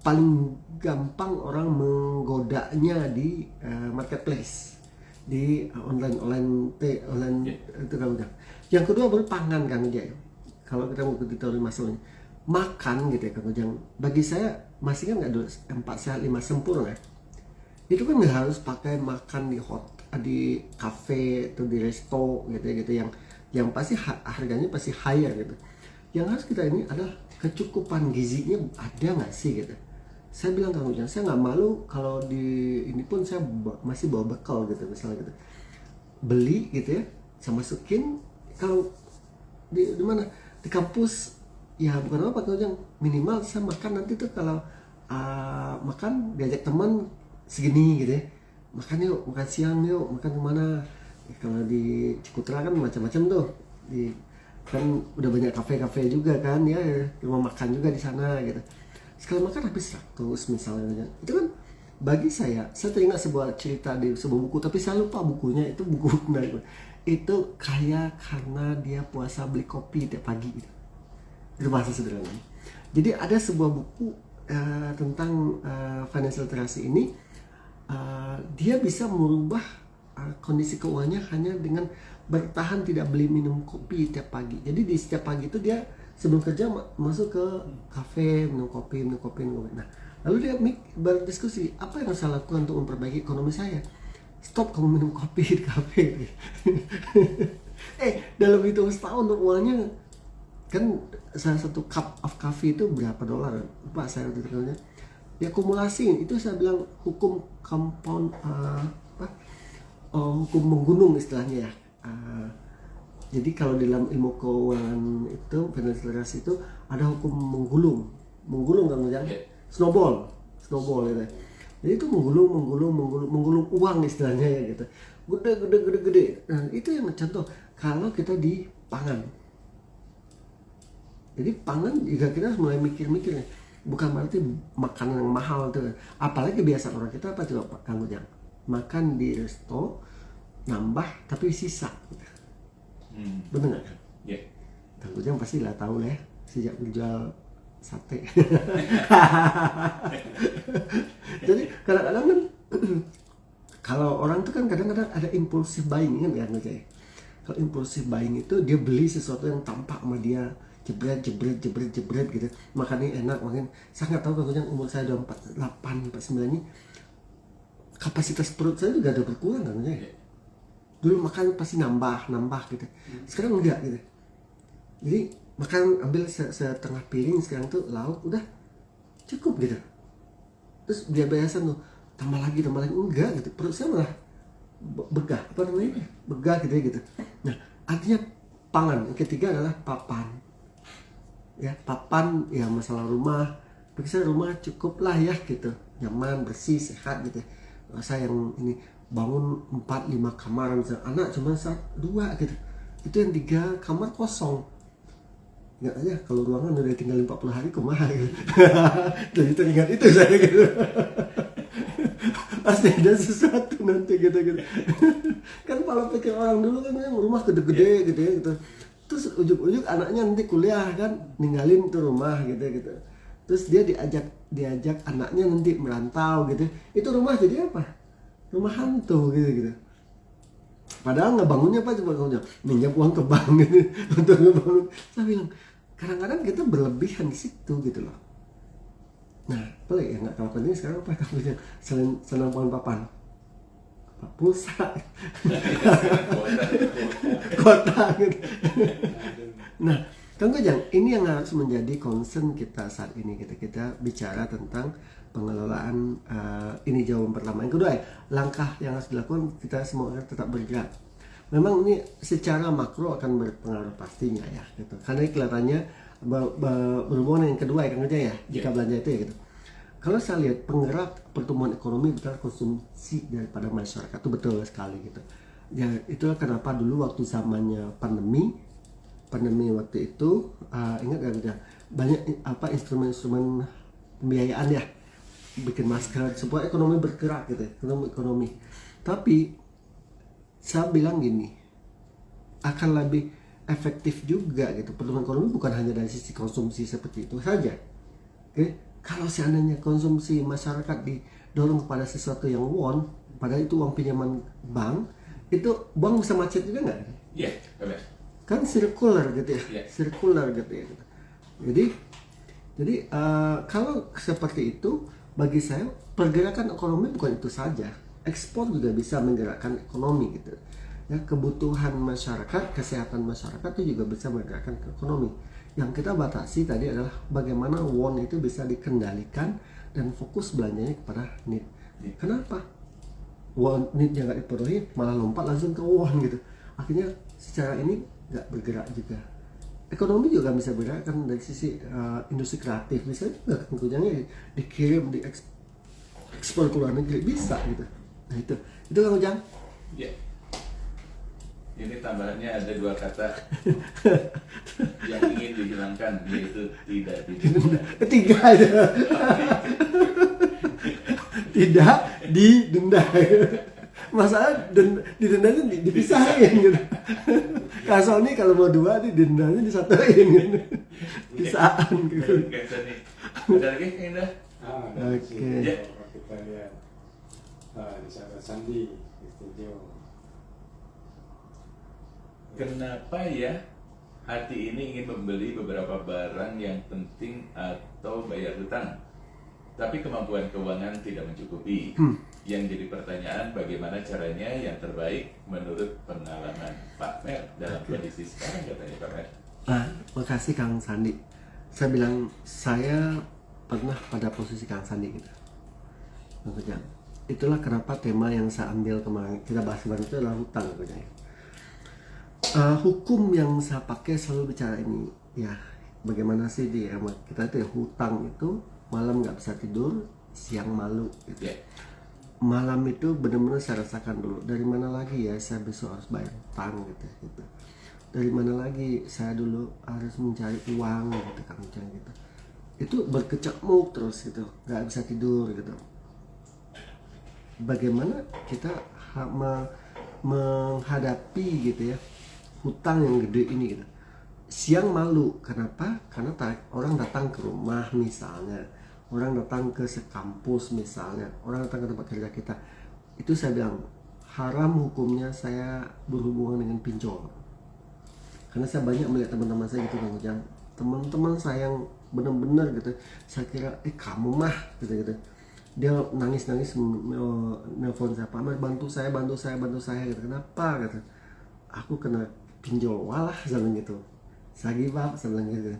Paling gampang orang menggodanya di marketplace, di online itu kan udah. Yang kedua baru pangan Kang Ujang. Kalau kita mau ikuti teori Maslow makan gitu ya Kang Ujang. Bagi saya masih kan nggak ada 4 sehat 5 sempurna. Itu kan nggak harus pakai makan di kafe atau di resto gitu yang pasti harganya pasti higher gitu. Yang harus kita ini adalah kecukupan gizinya ada nggak sih gitu. Saya bilang Kang Ujang, saya nggak malu kalau di ini pun saya masih bawa bekal gitu misalnya gitu. Beli gitu ya, saya masukin. Kalau di mana di kampus ya bukan apa Kang Ujang, minimal saya makan nanti tuh kalau makan diajak teman segini gitu ya, makan yuk, makan siang yuk, makan kemana ya, kalau di Cikutra kan macam-macam tuh kan udah banyak kafe-kafe juga kan ya, rumah makan juga di sana gitu. Sekali makan habis 100 misalnya. Itu kan bagi saya teringat sebuah cerita di sebuah buku, tapi saya lupa bukunya, itu buku menarik. Itu kaya karena dia puasa beli kopi tiap pagi gitu. Itu bahasa sederhana. Jadi ada sebuah buku tentang financial literacy ini, dia bisa merubah kondisi keuangannya hanya dengan bertahan tidak beli minum kopi tiap pagi. Jadi di setiap pagi itu dia sebelum kerja masuk ke kafe, minum kopi. Nah, lalu dia berdiskusi, apa yang saya lakukan untuk memperbaiki ekonomi saya? Stop kamu minum kopi di kafe. Dalam hitung setahun uangnya kan salah satu cup of coffee itu berapa dolar? Lupa saya artikelnya. Diakumulasi, itu saya bilang hukum compound, hukum menggunung istilahnya ya. Jadi kalau dalam ilmu keuangan itu financial literacy itu ada hukum menggulung kan ya? Snowball gitu. Jadi itu menggulung uang istilahnya ya gitu. Gede. Nah, itu yang contoh kalau kita di pangan. Jadi pangan juga kita harus mulai mikir-mikir nih. Bukan berarti makanan yang mahal tuh. Apalagi kebiasaan orang kita apa coba Pak Kang Ujang? Makan di resto nambah tapi sisa. Bener nggak kan? Yeah. Kang Ujang pasti lah tahu lah ya, sejak menjual sate. Jadi kadang-kadang kan kalau orang tuh kan kadang-kadang ada impulsive buying kan ya. Kalau impulsive buying itu dia beli sesuatu yang tampak sama dia jebret gitu, makannya enak. Makin saya nggak tahu kalau yang umur saya udah 48 49 ini kapasitas perut saya juga udah berkurang kan ya. Dulu makan pasti nambah gitu, sekarang enggak gitu. Jadi makan ambil setengah piring, sekarang tuh lauk udah cukup gitu. Terus dia biasa tuh tambah lagi enggak gitu, perut saya malah begah gitu. Nah, artinya pangan. Yang ketiga adalah papan ya, masalah rumah. Bagi saya rumah cukup lah ya gitu, nyaman, bersih, sehat gitu. Saya yang ini bangun 4-5 kamar, misalnya anak cuma 1-2 gitu, itu yang 3 kamar kosong. Ingat aja kalau ruangan udah tinggal 40 hari kumaha gitu. Jadi teringat itu saya gitu. Pasti ada sesuatu nanti gitu. Kan kalau pikir orang dulu kan rumah gede-gede gitu. Terus ujuk-ujuk anaknya nanti kuliah kan, ninggalin tuh rumah gitu. Terus dia diajak anaknya nanti merantau gitu. Itu rumah jadi apa? Rumah hantu gitu. Padahal ngebangunnya apa coba kamu? Minjam uang ke bank gitu untuk ngebangun. Saya bilang kadang-kadang kita berlebihan di situ gitu loh. Nah, boleh ya nggak kalah penting sekarang apa kamu selain senang papan? Pulsa, kota gitu. Nah, Kang Ujang, ini yang harus menjadi concern kita saat ini. Kita bicara tentang pengelolaan, ini jawaban pertama. Yang kedua, langkah yang harus dilakukan kita semua tetap bergerak. Memang ini secara makro akan berpengaruh pastinya ya, gitu. Karena kelihatannya berhubungan dengan yang kedua ya Kang Ujang ya, jika belanja itu ya gitu. Kalau saya lihat penggerak pertumbuhan ekonomi bukan konsumsi daripada masyarakat, itu betul sekali gitu. Ya itulah kenapa dulu waktu zamannya pandemi waktu itu, ingat gak banyak instrumen pembiayaan ya, bikin masker supaya ekonomi bergerak gitu, ekonomi. Tapi saya bilang gini, akan lebih efektif juga gitu pertumbuhan ekonomi bukan hanya dari sisi konsumsi seperti itu saja. Oke? Kalau seandainya konsumsi masyarakat didorong kepada sesuatu yang won, padahal itu uang pinjaman bank, itu bank bisa macet juga nggak? Iya, benar. Kan sirkular gitu ya, sirkular gitu ya. Jadi kalau seperti itu, bagi saya pergerakan ekonomi bukan itu saja, ekspor juga bisa menggerakkan ekonomi gitu. Ya, kebutuhan masyarakat, kesehatan masyarakat itu juga bisa menggerakkan ekonomi. Yang kita batasi tadi adalah bagaimana won itu bisa dikendalikan dan fokus belanjanya kepada need. Kenapa? Won need-nya nggak dipenuhi, malah lompat langsung ke won gitu. Akhirnya secara ini nggak bergerak juga. Ekonomi juga bisa bergerak kan dari sisi industri kreatif, bisa juga tentunya dikirim, ekspor ke luar negeri bisa gitu. Nah itu Kang Ujang. Ya. Ini tambahannya ada 2 kata yang ingin dihilangkan, yaitu tidak didenda. 3 aja. Tidak didenda. Masalah didendanya dipisahin gitu. Kasolnya kalau mau 2 didendanya disatuin gitu. Pisaan gitu. Ada lagi yang indah? dari Oke. sini kalau kita lihat di sahabat Sandi studio. Kenapa ya hati ini ingin membeli beberapa barang yang penting atau bayar hutang, tapi kemampuan keuangan tidak mencukupi? Yang jadi pertanyaan, bagaimana caranya yang terbaik menurut pengalaman Pak Mer dalam kondisi sekarang, katanya Pak Mer. Makasih Kang Sandi. Saya bilang saya pernah pada posisi Kang Sandi gitu. Itulah kenapa tema yang saya ambil kemarin kita bahas kemarin itu adalah hutang gitu. Hukum yang saya pakai selalu bicara ini ya, bagaimana sih dia kita itu ya, hutang itu malam nggak bisa tidur, siang malu gitu. Yeah. Malam itu benar-benar saya rasakan dulu, dari mana lagi ya saya besok harus bayar hutang gitu. Dari mana lagi saya dulu harus mencari uang gitu kan, gitu. Itu berkecamuk terus gitu, nggak bisa tidur gitu. Bagaimana kita menghadapi gitu ya hutang yang gede ini gitu. Siang malu, kenapa? Karena orang datang ke rumah misalnya, orang datang ke sekampus misalnya, orang datang ke tempat kerja kita, itu saya bilang haram hukumnya saya berhubungan dengan pinjol. Karena saya banyak melihat teman-teman saya gitu Kang Ujang, teman-teman saya yang benar-benar gitu, saya kira kamu mah gitu. Dia nangis-nangis nelfon saya, Pak Mer, bantu saya gitu. Kenapa gitu? Aku kena pinjol walah, saya bilang gitu. Saya gibap, saya bilang gitu.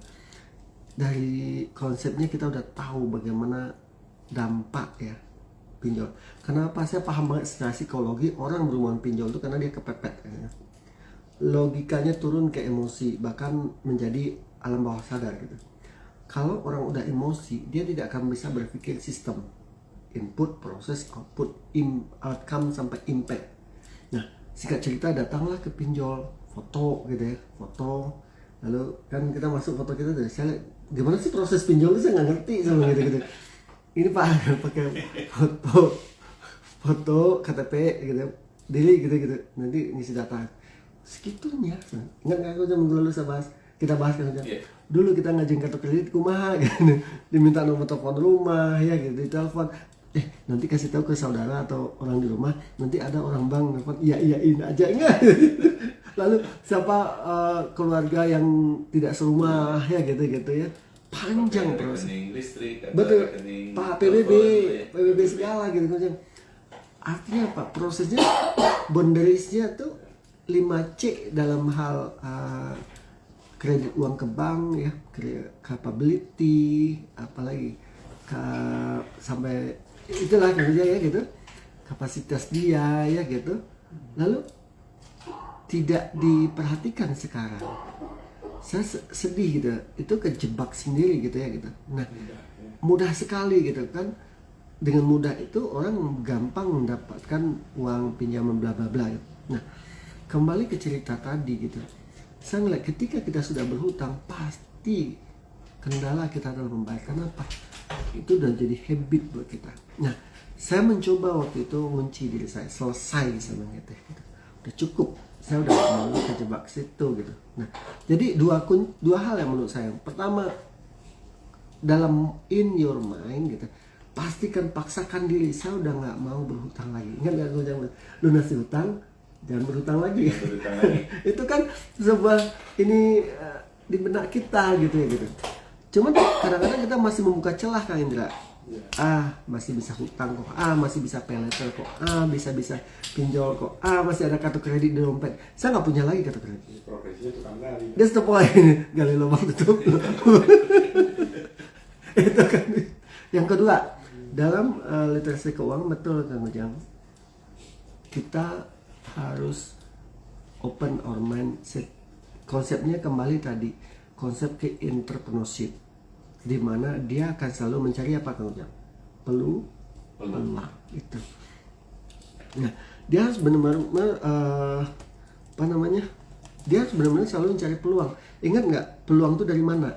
Dari konsepnya kita udah tahu bagaimana dampak ya pinjol. Kenapa saya paham banget secara psikologi orang berhubungan pinjol itu karena dia kepepet ya. Logikanya turun ke emosi, bahkan menjadi alam bawah sadar gitu. Kalau orang udah emosi, dia tidak akan bisa berpikir sistem input, proses, output, outcome sampai impact. Nah, singkat cerita datanglah ke pinjol, foto gitu ya, foto. Lalu kan kita masuk foto kita dari saya, gimana sih proses pinjol itu saya nggak ngerti sama gitu. Ini Pak pakai foto KTP gitu, daily gitu. Nanti ngisi data. Segitunya. Ingat nggak aku zaman dulu kita bahas kan aja. Yeah. Dulu kita ngajin kartu kredit kumaha gitu. Diminta nomor telepon rumah ya gitu, ditelepon. Nanti kasih tahu ke saudara atau orang di rumah, nanti ada orang bank nelfon, iyain aja enggak. Lalu siapa keluarga yang tidak serumah ya gitu ya, panjang proses. Listrik, Betul, rekening Pak telepon, PBB segala gitu. Artinya apa? Prosesnya boundariesnya tuh 5C dalam hal kredit uang ke bank ya, capability, apalagi sampai itulah kerja ya gitu, kapasitas dia ya gitu. Lalu tidak diperhatikan sekarang. Saya sedih gitu, itu kejebak sendiri gitu ya gitu. Nah, mudah sekali gitu kan. Dengan mudah itu orang gampang mendapatkan uang pinjaman bla bla bla. Nah, kembali ke cerita tadi gitu. Saya ngeliat ketika kita sudah berhutang pasti kendala kita dalam membayar. Kenapa? Itu udah jadi habit buat kita. Nah, saya mencoba waktu itu ngunci diri saya, selesai sama gitu. Udah cukup, saya udah mau kejebak situ gitu. Nah, jadi dua hal yang menurut saya. Pertama, dalam in your mind gitu, pastikan paksakan diri, saya udah nggak mau berhutang lagi. Ingat nggak gue jangan lunasi hutang, jangan berhutang lagi. Itu kan sebuah ini di benak kita gitu ya gitu. Cuman kadang-kadang kita masih membuka celah Kang Indra. Masih bisa hutang kok. Masih bisa pay letter kok. Bisa pinjol kok. Masih ada kartu kredit di dompet. Saya nggak punya lagi kartu kredit. Profesinya tukang gali. That's the point. Gali lubang tutup. Itu kan. Yang kedua, dalam literasi keuangan betul Kang Ujang. Kita harus open our mindset. Konsepnya kembali tadi, konsep ke entrepreneurship, di mana dia akan selalu mencari apa Kang Ujang? Peluang itu. Nah, dia harus benar-benar dia harus benar-benar selalu mencari peluang. Ingat nggak, peluang itu dari mana?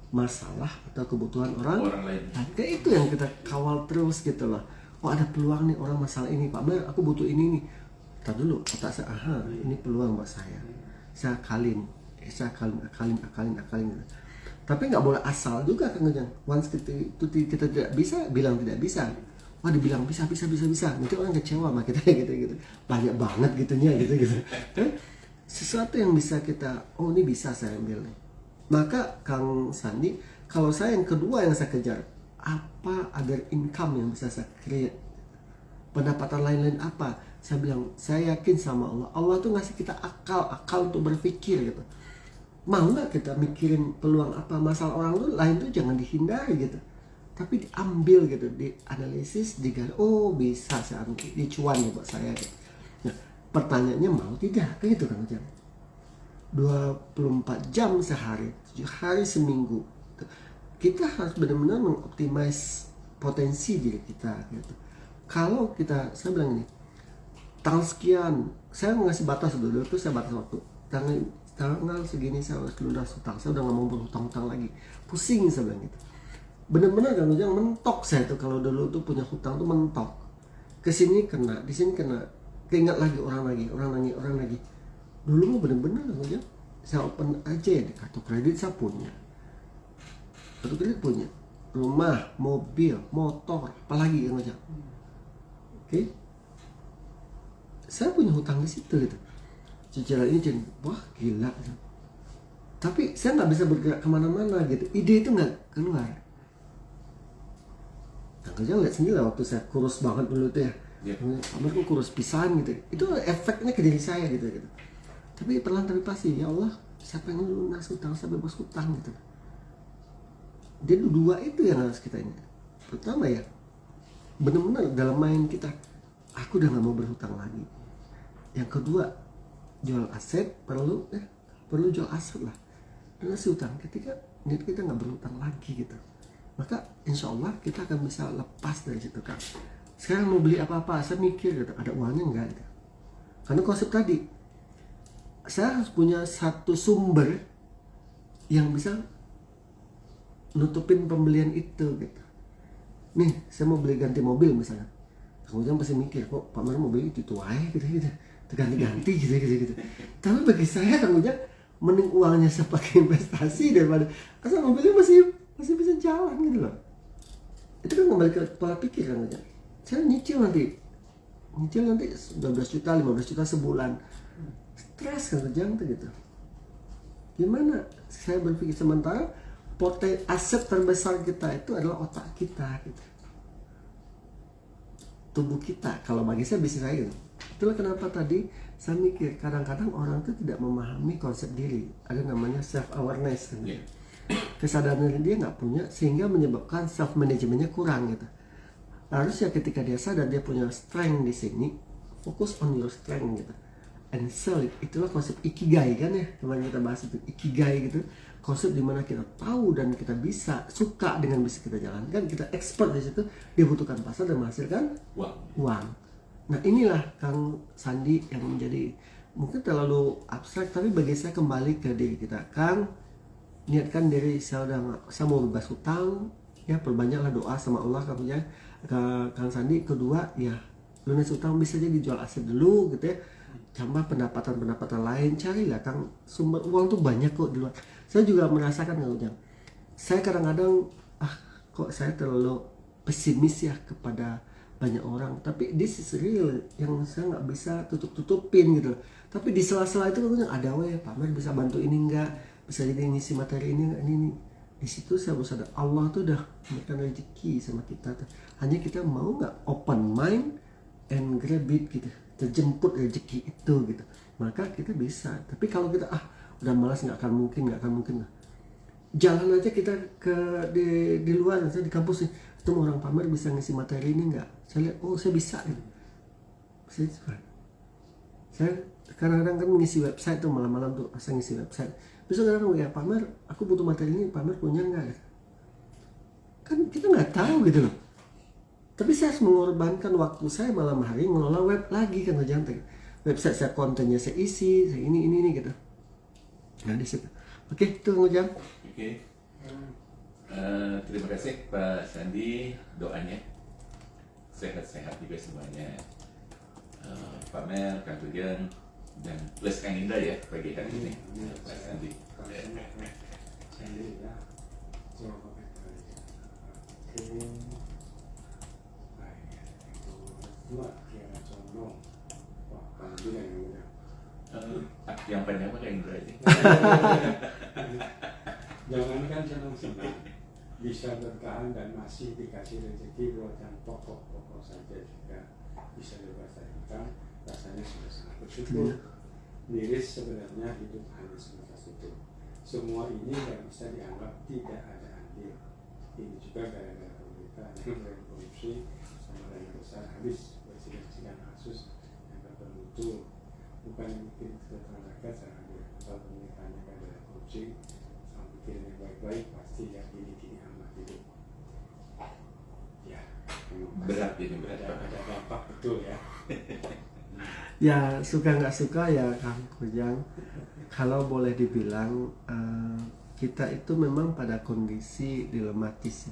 Masalah atau kebutuhan orang lain. Nah, kayak itu yang kita kawal terus gitu loh. Ada peluang nih, orang masalah ini, Pak Mer, aku butuh ini nih. Tar dulu, otak saya, ini peluang buat saya. Saya akalin. Tapi nggak boleh asal juga kan Ujang. Once kita tidak bisa, bilang tidak bisa. Wah dibilang bisa. Nanti orang kecewa sama kita gitu. Banyak banget gitunya gitu. Sesuatu yang bisa kita, oh ini bisa saya ambil nih. Maka Kang Sandi, kalau saya yang kedua yang saya kejar, apa other income yang bisa saya create? Pendapatan lain-lain apa? Saya bilang, saya yakin sama Allah. Allah tuh ngasih kita akal untuk berpikir gitu. Mau nggak kita mikirin peluang apa, masalah orang lain tuh jangan dihindari gitu. Tapi diambil gitu, dianalisis, digali. Oh bisa saya ambil, ini cuan ya buat saya gitu. Nah, pertanyaannya mau tidak? Kayak gitu kan Ujang. 24 jam sehari, 7 hari seminggu. Kita harus benar-benar mengoptimize potensi diri kita gitu. Kalau kita, saya bilang ini, tanggal sekian, saya ngasih batas dulu tuh, saya batas waktu. Tanggal segini saya harus lunas hutang. Saya udah nggak mau berhutang-hutang lagi. Pusing saya bilang gitu. Bener-bener kan Ujang, mentok saya tuh kalau dulu tuh punya hutang tuh mentok. Kesini kena, di sini kena, keingat lagi orang lagi. Dulu mah bener-bener kan Ujang, saya open aja ya, kartu kredit saya punya. Kartu kredit punya. Rumah, mobil, motor, apalagi kan Ujang. Oke. Saya punya hutang di situ gitu. Cicilan ini wah gila. Tapi saya nggak bisa bergerak kemana-mana gitu. Ide itu nggak keluar. Nah, kerja lihat sendiri lah waktu saya kurus banget dulu tuh ya. Amar kok kurus pisan gitu. Itu efeknya ke diri saya gitu. Tapi perlahan tapi pasti, ya Allah, siapa yang lunas hutang, saya bebas hutang gitu. Jadi dua itu yang harus kita ini. Pertama ya, benar-benar dalam main kita, aku udah nggak mau berhutang lagi. Yang kedua, jual aset perlu jual aset lah. Dan ngasih hutang ketika niat kita nggak berhutang lagi gitu. Maka insya Allah kita akan bisa lepas dari situ kan. Sekarang mau beli apa-apa, saya mikir gitu, ada uangnya nggak gitu. Karena konsep tadi, saya harus punya satu sumber yang bisa nutupin pembelian itu gitu. Nih, saya mau beli ganti mobil misalnya. Kemudian pasti mikir, kok Pak Mar mau beli itu aja gitu. Ganti gitu. Tapi bagi saya kemudian mending uangnya saya pakai investasi daripada asal mobilnya masih bisa jalan gitu loh. Itu kan kembali ke pola pikir kan aja. Saya nyicil nanti 12 juta, 15 juta sebulan. Stres kan jangan gitu. Gimana saya berpikir sementara aset terbesar kita itu adalah otak kita gitu. Tubuh kita, kalau bagi saya bisnis saya gitu. Itulah kenapa tadi saya mikir kadang-kadang orang itu tidak memahami konsep diri. Ada namanya self awareness kan. Kesadaran dia nggak punya sehingga menyebabkan self manajemennya kurang gitu. Harusnya ketika dia sadar dia punya strength di sini, fokus on your strength gitu. And sell it. Itulah konsep ikigai kan ya, kemarin kita bahas itu ikigai gitu. Konsep dimana kita tahu dan kita bisa suka dengan bisa kita jalankan, kita expert di situ, dibutuhkan pasar dan menghasilkan uang. Nah inilah Kang Sandi yang menjadi mungkin terlalu abstrak, tapi bagi saya kembali ke diri kita. Kang, niatkan diri saya mau bebas hutang, ya perbanyaklah doa sama Allah kamunya. Kang Sandi kedua ya lunas hutang bisa jadi jual aset dulu gitu ya. Tambah pendapatan lain, carilah Kang, sumber uang tuh banyak kok di luar. Saya juga merasakan Kang Ujang, saya kadang-kadang kok saya terlalu pesimis ya kepada banyak orang, tapi this is real yang saya nggak bisa tutupin gitu. Tapi di sela-sela itu Kang Ujang ada Pak Mar bisa bantu ini nggak, bisa jadi ngisi materi ini nggak, ini. Di situ saya sadar Allah tuh udah memberikan rezeki sama kita, hanya kita mau nggak open mind and grab it gitu, terjemput rezeki itu gitu, maka kita bisa. Tapi kalau kita udah malas, nggak akan mungkin lah. Jalan aja kita di luar, saya di kampus nih ketemu orang Pak Mar bisa ngisi materi ini nggak, saya lihat saya bisa gitu. Saya kadang-kadang kan ngisi website tuh malam-malam tuh, saya ngisi website. Besok kadang-kadang ya Pak Mar, aku butuh materi ini, Pak Mar punya nggak? Kan kita nggak tahu gitu loh. Tapi saya harus mengorbankan waktu saya malam hari ngelola web lagi kan, jangan website saya kontennya saya isi, saya ini gitu. Nah di situ. Oke, itu Kang Ujang. Oke. Terima kasih Pak Sandi, doanya sehat-sehat juga semuanya. Pak Mer, Kang Ujang, dan plus Kang Indah ya pagi hari ini. Pak Sandi. Sandi ya. coba kita lihat. Oke. Baik, itu dua kira condong. Wah, panjang yang udah. Yang panjang mah kayak Indra ini. Jangankan senang-senang, bisa bertahan dan masih dikasih rezeki buat yang pokok-pokok saja juga bisa dibatalkan, rasanya sudah sangat bersyukur. Miris sebenarnya hidup hanya sebatas itu. Semua ini tidak bisa dianggap tidak ada andil. Ini juga gara-gara pemerintah yang korupsi sama dana besar habis bersihkan kasus yang bermutu. Bukan bikin kesejahteraan rakyat secara adil. Kalau pemerintahnya gara-gara korupsi, sama pikirannya baik-baik pasti ya gini-gini amat hidup. Ya, Berat ini, berat banget. ada dampak betul ya. Ya suka nggak suka ya Kang Ujang, kalau boleh dibilang kita itu memang pada kondisi dilematis.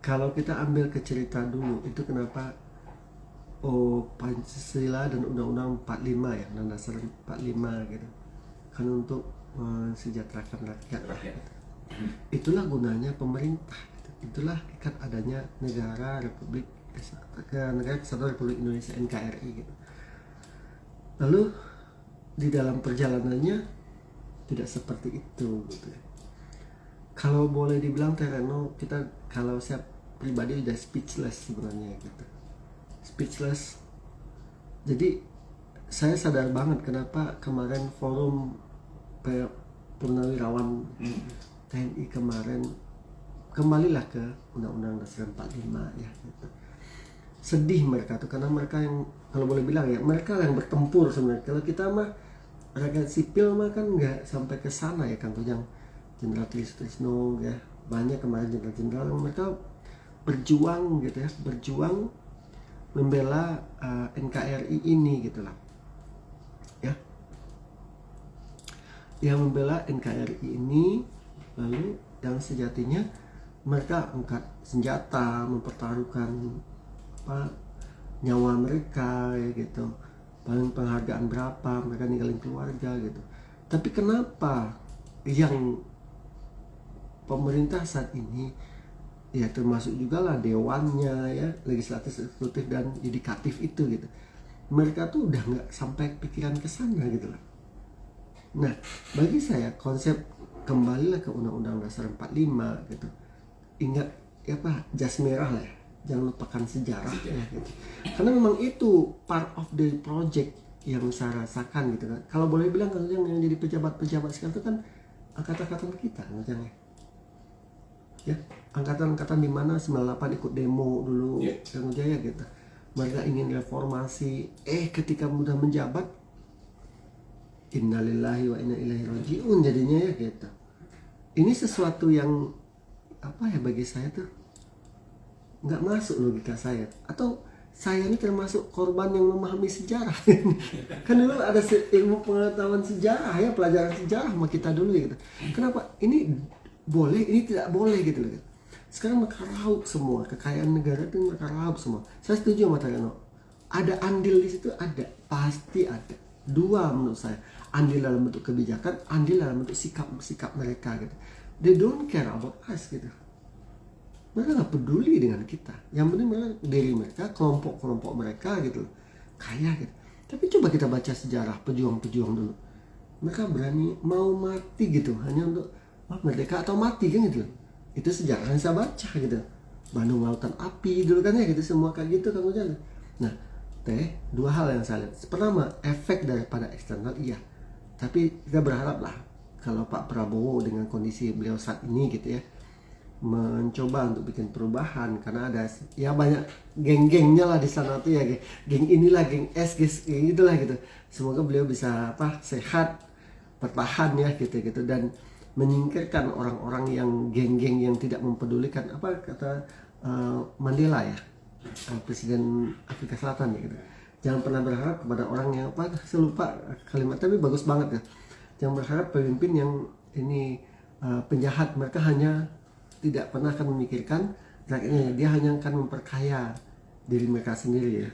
Kalau kita ambil ke cerita dulu, itu kenapa Pancasila dan Undang-Undang 45 ya, Undang Dasar 45 gitu, kan untuk mensejahterakan rakyat. Itulah gunanya pemerintah, gitu. Itulah ikat adanya negara Kesatuan Republik Indonesia NKRI gitu. Lalu di dalam perjalanannya tidak seperti itu gitu ya. Kalau boleh dibilang Tereno, kalau saya pribadi udah speechless sebenarnya gitu. Speechless. Jadi saya sadar banget kenapa kemarin forum Purnawirawan TNI kemarin kembalilah ke Undang-Undang Dasar 45 ya gitu. Sedih mereka tuh, karena mereka yang, kalau boleh bilang ya, mereka yang bertempur sebenarnya. Kalau kita mah rakyat sipil mah kan nggak sampai ke sana ya Kang Ujang. Jenderal Trisno ya, banyak kemarin jenderal-jenderal yang mereka berjuang gitu ya, berjuang membela NKRI ini gitu lah ya, yang membela NKRI ini. Lalu yang sejatinya mereka angkat senjata, mempertaruhkan nyawa mereka ya gitu, paling penghargaan berapa, mereka ninggalin keluarga gitu. Tapi kenapa yang pemerintah saat ini ya, termasuk juga lah dewannya ya, legislatif, eksekutif dan yudikatif itu gitu, mereka tuh udah nggak sampai pikiran ke sana gitu lah. Nah bagi saya konsep kembalilah ke Undang-Undang Dasar 45 gitu, ingat ya Pak, jas merah lah ya, jangan lupakan sejarah ya gitu. Karena memang itu part of the project yang saya rasakan gitu kan. Kalau boleh bilang kan yang jadi pejabat-pejabat sekarang itu kan angkatan-angkatan kita macamnya ya, angkatan-angkatan di mana 98 ikut demo dulu Kang Jaya gitu. Mereka ingin reformasi, ketika mudah menjabat innalillahi wa inna ilaihi rajiun jadinya ya gitu. Ini sesuatu yang apa ya, bagi saya tuh nggak masuk logika saya, atau saya ini termasuk korban yang memahami sejarah. Kan dulu ada ilmu pengetahuan sejarah ya, pelajaran sejarah sama kita dulu gitu. Kenapa ini boleh, ini tidak boleh gitu loh. Sekarang mereka raup semua, kekayaan negara itu mereka raup semua. Saya setuju sama Tareno, ada andil di situ, ada, pasti ada. Dua menurut saya, andil dalam bentuk kebijakan, andil dalam bentuk sikap mereka gitu. They don't care about us gitu. Mereka nggak peduli dengan kita. Yang penting mereka diri mereka, kelompok mereka gitu, kaya gitu. Tapi coba kita baca sejarah pejuang-pejuang dulu. Mereka berani mau mati gitu hanya untuk merdeka atau mati kan gitu. Itu sejarah yang saya baca gitu. Bandung Lautan Api dulu kan ya gitu, semua kayak gitu kan udah. Nah, dua hal yang saya lihat. Pertama, efek daripada eksternal iya. Tapi kita berharap lah kalau Pak Prabowo dengan kondisi beliau saat ini gitu ya, mencoba untuk bikin perubahan, karena ada ya banyak geng-gengnya lah di sana tuh ya, geng inilah, geng S, geng itulah gitu. Semoga beliau bisa sehat, bertahan ya gitu dan menyingkirkan orang-orang yang geng-geng yang tidak mempedulikan apa kata Mandela ya, Presiden Afrika Selatan ya gitu. Jangan pernah berharap kepada orang yang saya lupa kalimat tapi bagus banget ya. Jangan berharap pemimpin yang ini penjahat, mereka hanya tidak pernah akan memikirkan rakyatnya, dia hanya akan memperkaya diri mereka sendiri ya.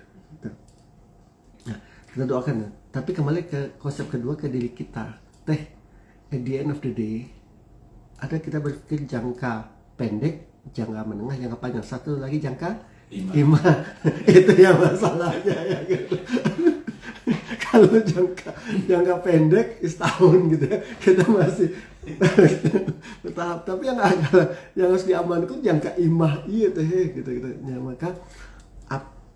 Nah, kita doakan ya. Tapi kembali ke konsep kedua, ke diri kita. At the end of the day, ada kita berpikir jangka pendek, jangka menengah, jangka panjang. Satu lagi jangka iman. Itu yang masalahnya ya gitu. Kalau jangka pendek setahun gitu ya, kita masih bertahap. Tapi yang harus diamankan jangka imah gitu gitu. Ya, maka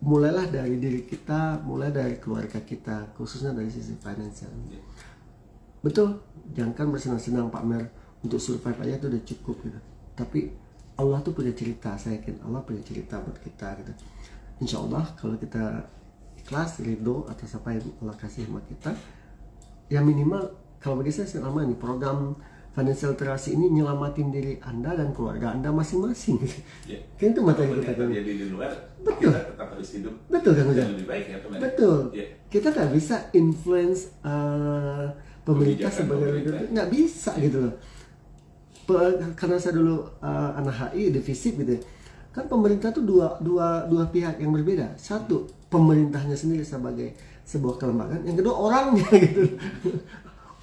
mulailah dari diri kita, mulai dari keluarga kita, khususnya dari sisi finansial. Betul, jangan bersenang-senang pamer untuk survive aja itu udah cukup gitu. Tapi Allah tuh punya cerita, saya yakin Allah punya cerita buat kita gitu. Insya Allah kalau kita ikhlas, ridho atas apa yang Allah kasih sama kita, ya minimal kalau bagi saya selama ini program financial literasi ini nyelamatin diri Anda dan keluarga Anda masing-masing. Ya. Kan itu materi kita kan. Jadi di luar, betul. kita tetap harus hidup. Betul kan Ujang? Lebih baik ya teman. Betul. Ya. Kita nggak bisa influence pemerintah sebagai nggak bisa gitu loh. Karena saya dulu anak HI defisit gitu ya. Kan pemerintah tuh dua pihak yang berbeda. Satu, pemerintahnya sendiri sebagai sebuah kelembagaan. Yang kedua, orangnya gitu.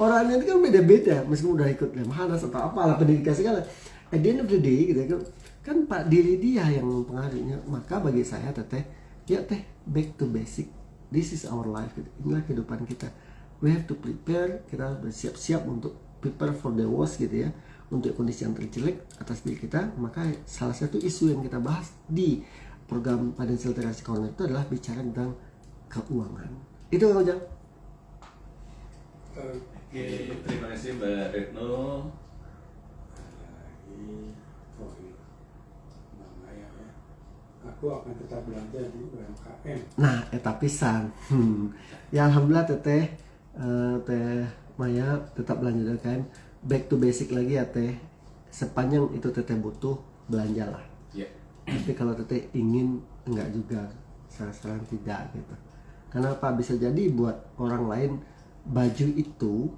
Orangnya itu kan beda-beda, meskipun udah ikut lemhanas atau apalah pendidikan segala. At the end of the day gitu kan Pak diri dia yang mempengaruhinya. Maka bagi saya teteh, ya teh back to basic. This is our life gitu. Inilah kehidupan kita. We have to prepare, kita harus bersiap-siap untuk prepare for the worst gitu ya, untuk kondisi yang terjelek atas diri kita. Maka salah satu isu yang kita bahas di program Financial Literasi Corner itu adalah bicara tentang keuangan. Itu Kang Ujang. Oke, terima kasih Mbak Retno. Aku akan tetap belanja di UMKM. Nah, eta pisan. Ya alhamdulillah teteh Maya tetap belanja kan. Back to basic lagi ya teh. Sepanjang itu teteh butuh, belanjalah. Ya. Tapi kalau teteh ingin, enggak juga. Saran tidak gitu. Kenapa? Bisa jadi buat orang lain baju itu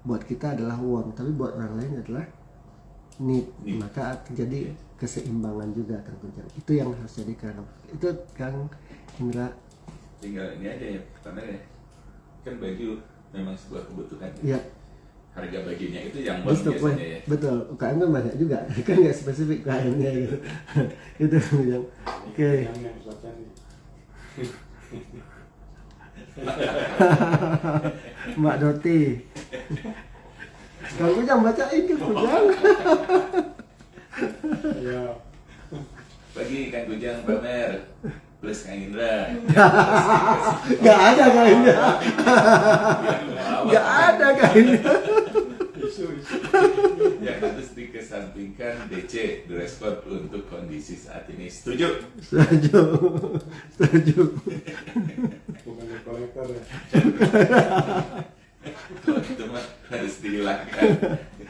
buat kita adalah uang, tapi buat orang lain adalah need. Maka terjadi keseimbangan juga Kang Ujang. Itu yang harus jadi itu Kang Indra. Tinggal ini aja ya, karena ya kan baju memang sebuah kebutuhan. Iya. Harga bajunya itu yang biasanya ya. Betul, UKM kan banyak juga, kan nggak spesifik UKM-nya gitu. Itu yang oke. Yang baca nih. Mbak Doti. Kang Ujang bacain Kang Ujang. Ya. Bagi Kang Ujang pamer plus Kang Indra. Gak ada Kang Indra. Gak ada Kang Indra. Isu-isu. Yang harus dikesampingkan DC dress code untuk kondisi saat ini. Setuju? Setuju. Bukan kolektor ya. Kalau itu mah harus dihilangkan.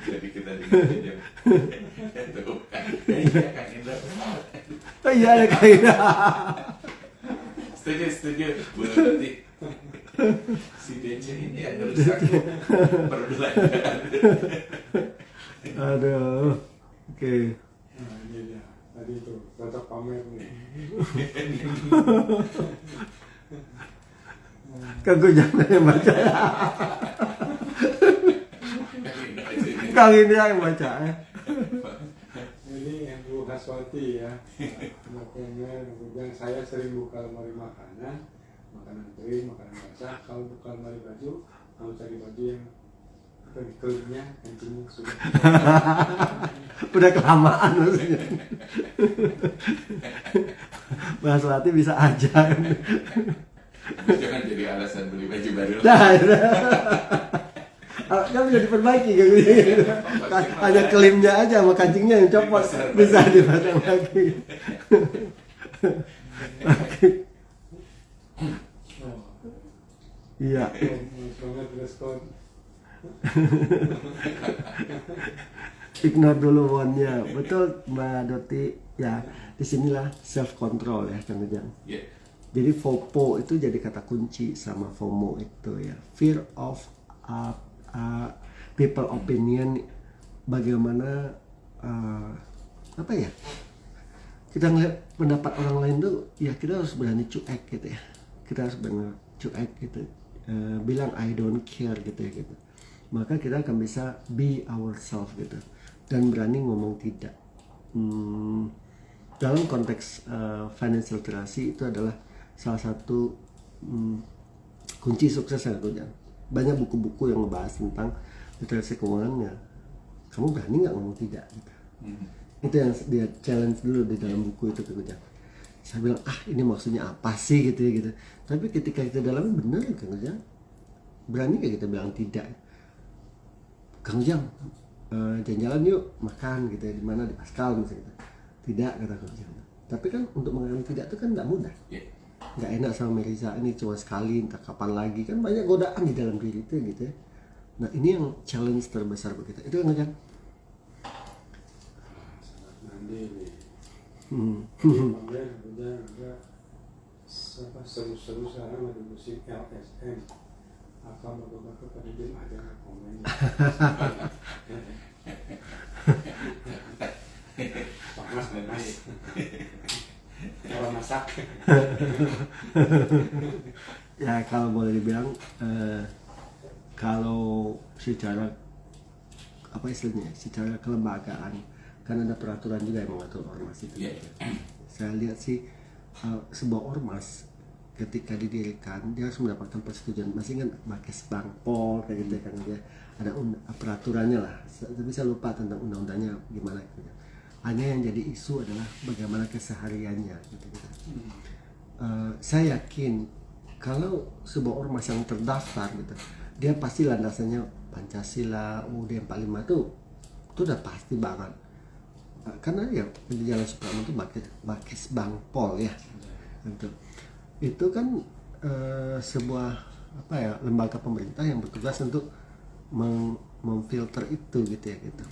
Jadi kita dengerin itu kan. Iya Kang Indra. Oh iya ada Kang Indra. Setuju. Berarti si DC ini yang rusak perbelanjaan. Aduh. Oke. Nah ini dia. Tadi itu cocok pamer nih. Kang Ujang yang baca. Kang Indra yang baca. Ini yang Bu Haswati ya. Makanya kemudian saya sering buka lemari makanan kering, makanan basah. Kalau buka lemari baju, kalau cari baju yang keringnya kencingnya sudah. Udah kelamaan maksudnya. Bu Haswati bisa aja. Jangan jadi alasan beli baju baru. Kan bisa diperbaiki kan gitu. Hanya kelimnya aja sama kancingnya yang copot bisa dipasang lagi. Iya. Banget respon. Ignore dulu one-nya. Betul Mbak Doti. Ya, disinilah self control ya Kang Ujang. Yeah. Jadi FOPO itu jadi kata kunci sama FOMO itu ya. Fear of people opinion. Bagaimana apa ya? Kita ngeliat pendapat orang lain tuh ya kita harus berani cuek gitu ya. Kita harus benar cuek gitu. Bilang I don't care gitu ya gitu. Maka kita akan bisa be ourselves gitu. dan berani ngomong tidak. Dalam konteks financial literacy itu adalah salah satu kunci sukses yang aku jangan. Banyak buku-buku yang membahas tentang literasi keuangannya. Kamu berani nggak ngomong tidak? Gitu. Itu yang dia challenge dulu di dalam buku itu Kang Ujang. Saya bilang ini maksudnya apa sih gitu ya gitu. Tapi ketika kita dalami benar Kang Ujang, berani nggak kita bilang tidak? Kang Ujang, jalan-jalan yuk makan gitu ya, di mana, di Pascal misalnya. Tidak, kata Kang Ujang. Tapi kan untuk mengatakan tidak itu kan nggak mudah. Nggak enak sama Meriza, ini cuma sekali, entah kapan lagi, kan banyak godaan di dalam diri itu gitu ya. Nah ini yang challenge terbesar buat kita. Itu Kang Ujang. Sangat mandiri. Kemudian ada seru-seru sekarang ada musik LSM. Akal bapak-bapak pada dia aja komen. Panas. Kalau masak. Ya kalau boleh dibilang kalau secara apa istilahnya, secara kelembagaan kan ada peraturan juga yang mengatur ormas itu. Saya lihat sih sebuah ormas ketika didirikan dia harus mendapatkan persetujuan. Masih ingat Bakes Bangpol kayak gitu kan, dia ada peraturannya lah. Tapi saya lupa tentang undang-undangnya gimana gitu. Hanya yang jadi isu adalah bagaimana kesehariannya gitu. Saya yakin kalau sebuah ormas yang terdaftar gitu, dia pasti landasannya Pancasila, UUD 45 itu udah pasti banget. Karena ya di Jalan Suprapto itu Bakes Bangpol ya. Gitu. Itu kan sebuah lembaga pemerintah yang bertugas untuk memfilter itu gitu ya gitu.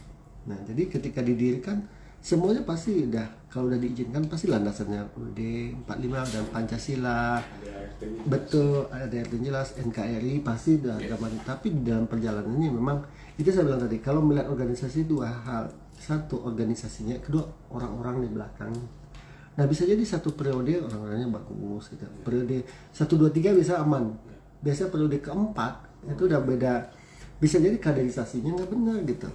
Nah jadi ketika didirikan semuanya pasti kalau udah diizinkan pasti landasannya UUD 45 dan Pancasila. Betul, ada yang jelas, NKRI pasti udah agama. Tapi di dalam perjalanannya memang itu saya bilang tadi, kalau melihat organisasi dua hal, satu organisasinya, kedua orang-orang di belakang. Nah bisa jadi satu periode orang-orangnya bagus gitu. Periode 1, 2, 3 bisa aman. Biasa periode keempat itu udah beda. Bisa jadi kaderisasinya nggak benar gitu.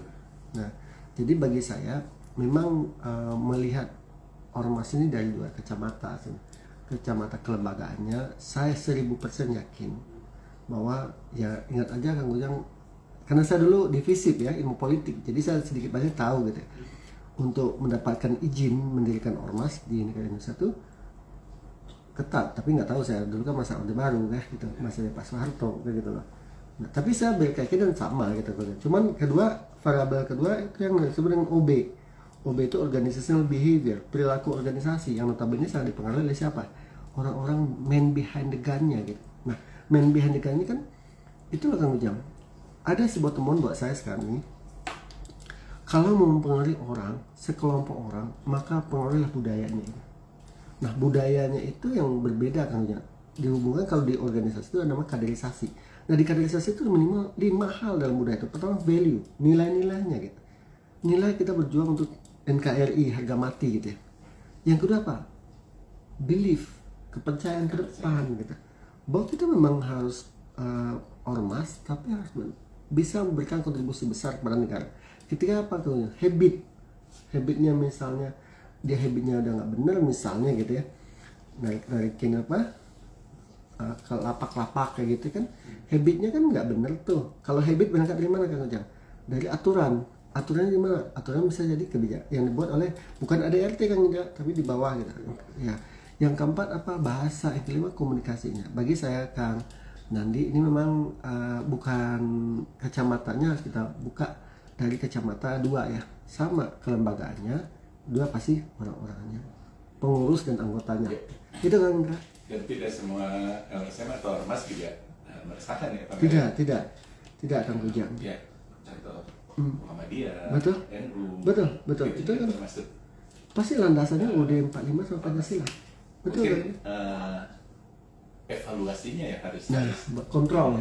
Nah jadi bagi saya memang melihat ormas ini dari dua kacamata. Kacamata kelembagaannya saya 1000% yakin bahwa ya ingat aja Kang Ujang, karena saya dulu di FISIP ya, ilmu politik, jadi saya sedikit banyak tahu gitu ya. Untuk mendapatkan izin mendirikan ormas di negara Indonesia itu ketat, tapi nggak tahu, saya dulu kan masa Orde Baru ya gitu, masa Pak Soeharto kayak gitu loh. Nah, tapi saya berkeyakinan sama gitu. Cuman variabel kedua itu yang disebut dengan OB. OB itu organizational behavior, perilaku organisasi yang notabene sangat dipengaruhi oleh siapa? Orang-orang man behind the gun-nya gitu. Nah, man behind the gun-nya kan itulah Kang Ujang. Ada sebuah temuan buat saya sekarang ini. Kalau mau mempengaruhi orang, sekelompok orang, maka pengaruhilah budayanya. Nah, budayanya itu yang berbeda Kang Ujang. Dihubungkan kalau di organisasi itu ada nama kaderisasi. Nah, di kaderisasi itu minimal 5 hal dalam budaya itu. Pertama, value, nilai-nilainya gitu. Nilai kita berjuang untuk NKRI, harga mati gitu ya. Yang kedua apa? Belief, kepercayaan ke depan gitu. Bahwa kita memang harus ormas, tapi harus bisa memberikan kontribusi besar kepada negara. Ketika apa tuh? Habitnya misalnya dia habitnya udah nggak benar misalnya gitu ya, narikin ke lapak-lapak kayak gitu kan, habitnya kan nggak benar tuh. Kalau habit berangkat dari mana Kang Ujang? Dari aturannya gimana? Aturan bisa jadi kebijakan yang dibuat oleh bukan ADRT Kang Ujang, tapi di bawah gitu ya. Yang keempat bahasa, yang kelima komunikasinya. Bagi saya Kang Nandi ini memang bukan kacamatanya harus kita buka dari kacamata dua ya, sama kelembagaannya, dua pasti orang-orangnya, pengurus dan anggotanya. Itu Kang Indra. Dan tidak semua LSM atau ormas juga meresahkan ya Pak? Tidak Kang Ujang. Ya, contoh Muhammadiyah, betul. NU, betul. Itu kan termasuk. Pasti landasannya UUD 45 sama Pancasila. Betul kan? Evaluasinya ya harus kontrol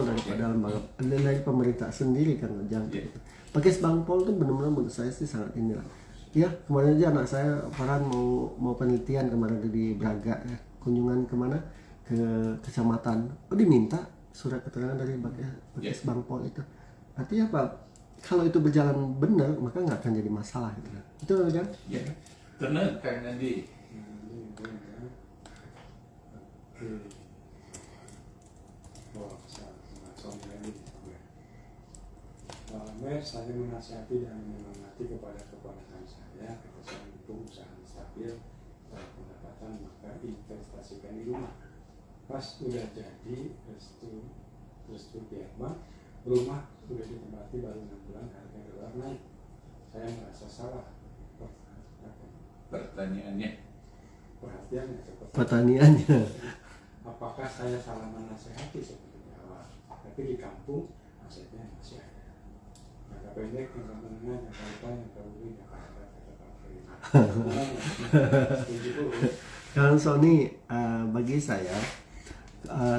daripada lembaga dari pemerintah sendiri kan jangkit. Pakai Bangpol tuh benar-benar menurut saya sih sangat inilah. Ya kemarin aja anak saya Farhan mau penelitian kemarin di Braga ya, kunjungan kemana ke kecamatan, diminta surat keterangan dari Bakes Bangpol itu. Artinya apa? kalau itu berjalan benar maka nggak akan jadi masalah gitu kan. Itu kan? Ya, benar Kang Andi. Oke. Oh, Sony lagi. Saya menasihati dan menyemangati kepada keponakan saya agar saya mendukung usaha stabil pendapatan, maka investasikan di rumah. Pas udah jadi restu pihak bank, rumah sudah ditempati baru 6 bulan harga dolar naik. Saya merasa salah. Pertanyaannya, Perhatiannya seperti Pertaniannya. apakah saya salah menasehati seperti di awal, tapi di kampung asetnya masih ada. Jangka pendek, jangka menengah, jangka panjang, jangka ujung, jangka akhir, kata Pak Ferry. Setuju. Kang Sony, bagi saya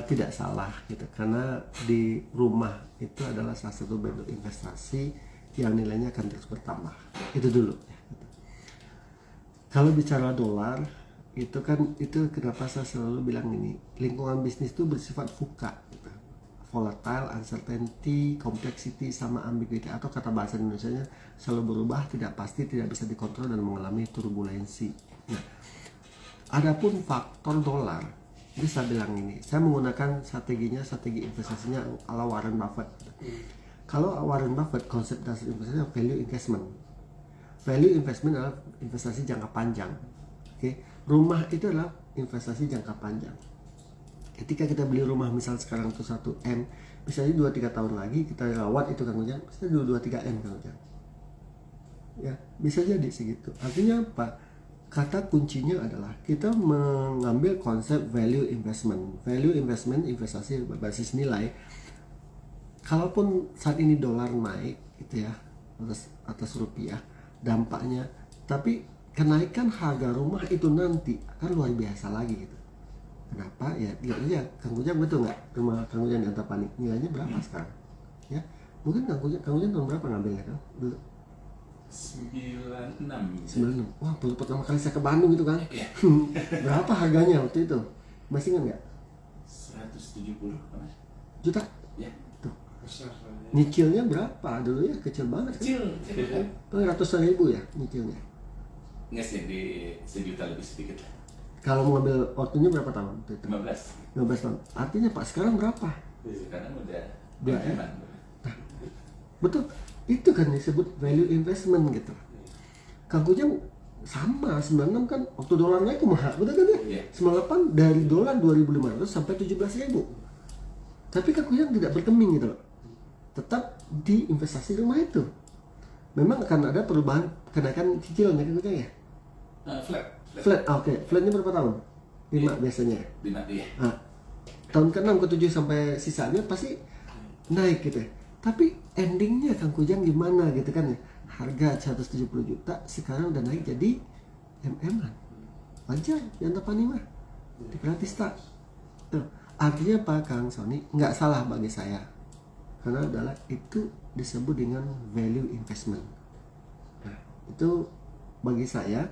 tidak salah gitu, karena di rumah itu adalah salah satu bentuk investasi yang nilainya akan terus bertambah. Itu dulu. Kalau bicara dolar, itu kan itu kenapa saya selalu bilang ini, lingkungan bisnis itu bersifat VUCA, gitu. Volatile, uncertainty, complexity, sama ambiguity, atau kata bahasa Indonesianya selalu berubah, tidak pasti, tidak bisa dikontrol dan mengalami turbulensi. Nah, adapun faktor dolar, bisa bilang ini, saya menggunakan strategi investasinya ala Warren Buffett. Kalau Warren Buffett, konsep dasar investasinya value investment. Value investment adalah investasi jangka panjang. Oke, rumah itu adalah investasi jangka panjang. Ketika kita beli rumah misal sekarang itu 1 M, bisa jadi 2-3 tahun lagi kita rawat itu Kang Ujang, bisa 2-3 M Kang Ujang. Ya, bisa jadi segitu. Artinya apa? Kata kuncinya adalah kita mengambil konsep value investment. Value investment, investasi berbasis nilai. Kalaupun saat ini dolar naik gitu ya, atas rupiah, dampaknya, tapi kenaikan harga rumah itu nanti akan luar biasa lagi gitu. Kenapa? Ya lihat aja Kang Ujang, betul nggak rumah Kang Ujang di Antapani nilainya berapa sekarang? Ya mungkin Kang Ujang tahun berapa ngambilnya kan? Dulu 96. Wah, baru pertama kali saya ke Bandung itu kan. Iya. Berapa harganya waktu itu? Masih ingat nggak? 170 kan? Juta? Ya. Tuh. Besar soalnya. Nyicilnya berapa? Dulu ya kecil banget kan? Kecil. Ratusan ribu ya nyicilnya. Nggak sih, di sejuta lebih sedikit lah. Kalau mau ngambil waktunya berapa tahun? Waktu itu? 15. 15 tahun. Artinya Pak sekarang berapa? Sekarang udah Udah, ya? aman. Betul. Itu kan disebut value investment gitu. Kang Ujang sama 96 kan waktu dolar naik kumaha, betul kan ya? Iya. 98 dari dolar 2.500 sampai 17.000. Tapi Kang Ujang tidak berkeming gitu loh. Tetap di investasi rumah itu. Memang akan ada perubahan kenaikan cicilannya Kang Ujang ya? Flat. Flat, oke. Flatnya berapa tahun? 5 biasanya. 5 iya. Nah, tahun ke-6 ke-7 sampai sisanya pasti naik gitu ya. Tapi endingnya Kang Kujang gimana gitu kan ya. Harga 170 juta sekarang udah naik jadi MM-an. Wajar di Antapani mah. Di Pratista. Tuh, artinya apa Kang Sony? Nggak salah bagi saya. Karena adalah itu disebut dengan value investment. Nah, itu bagi saya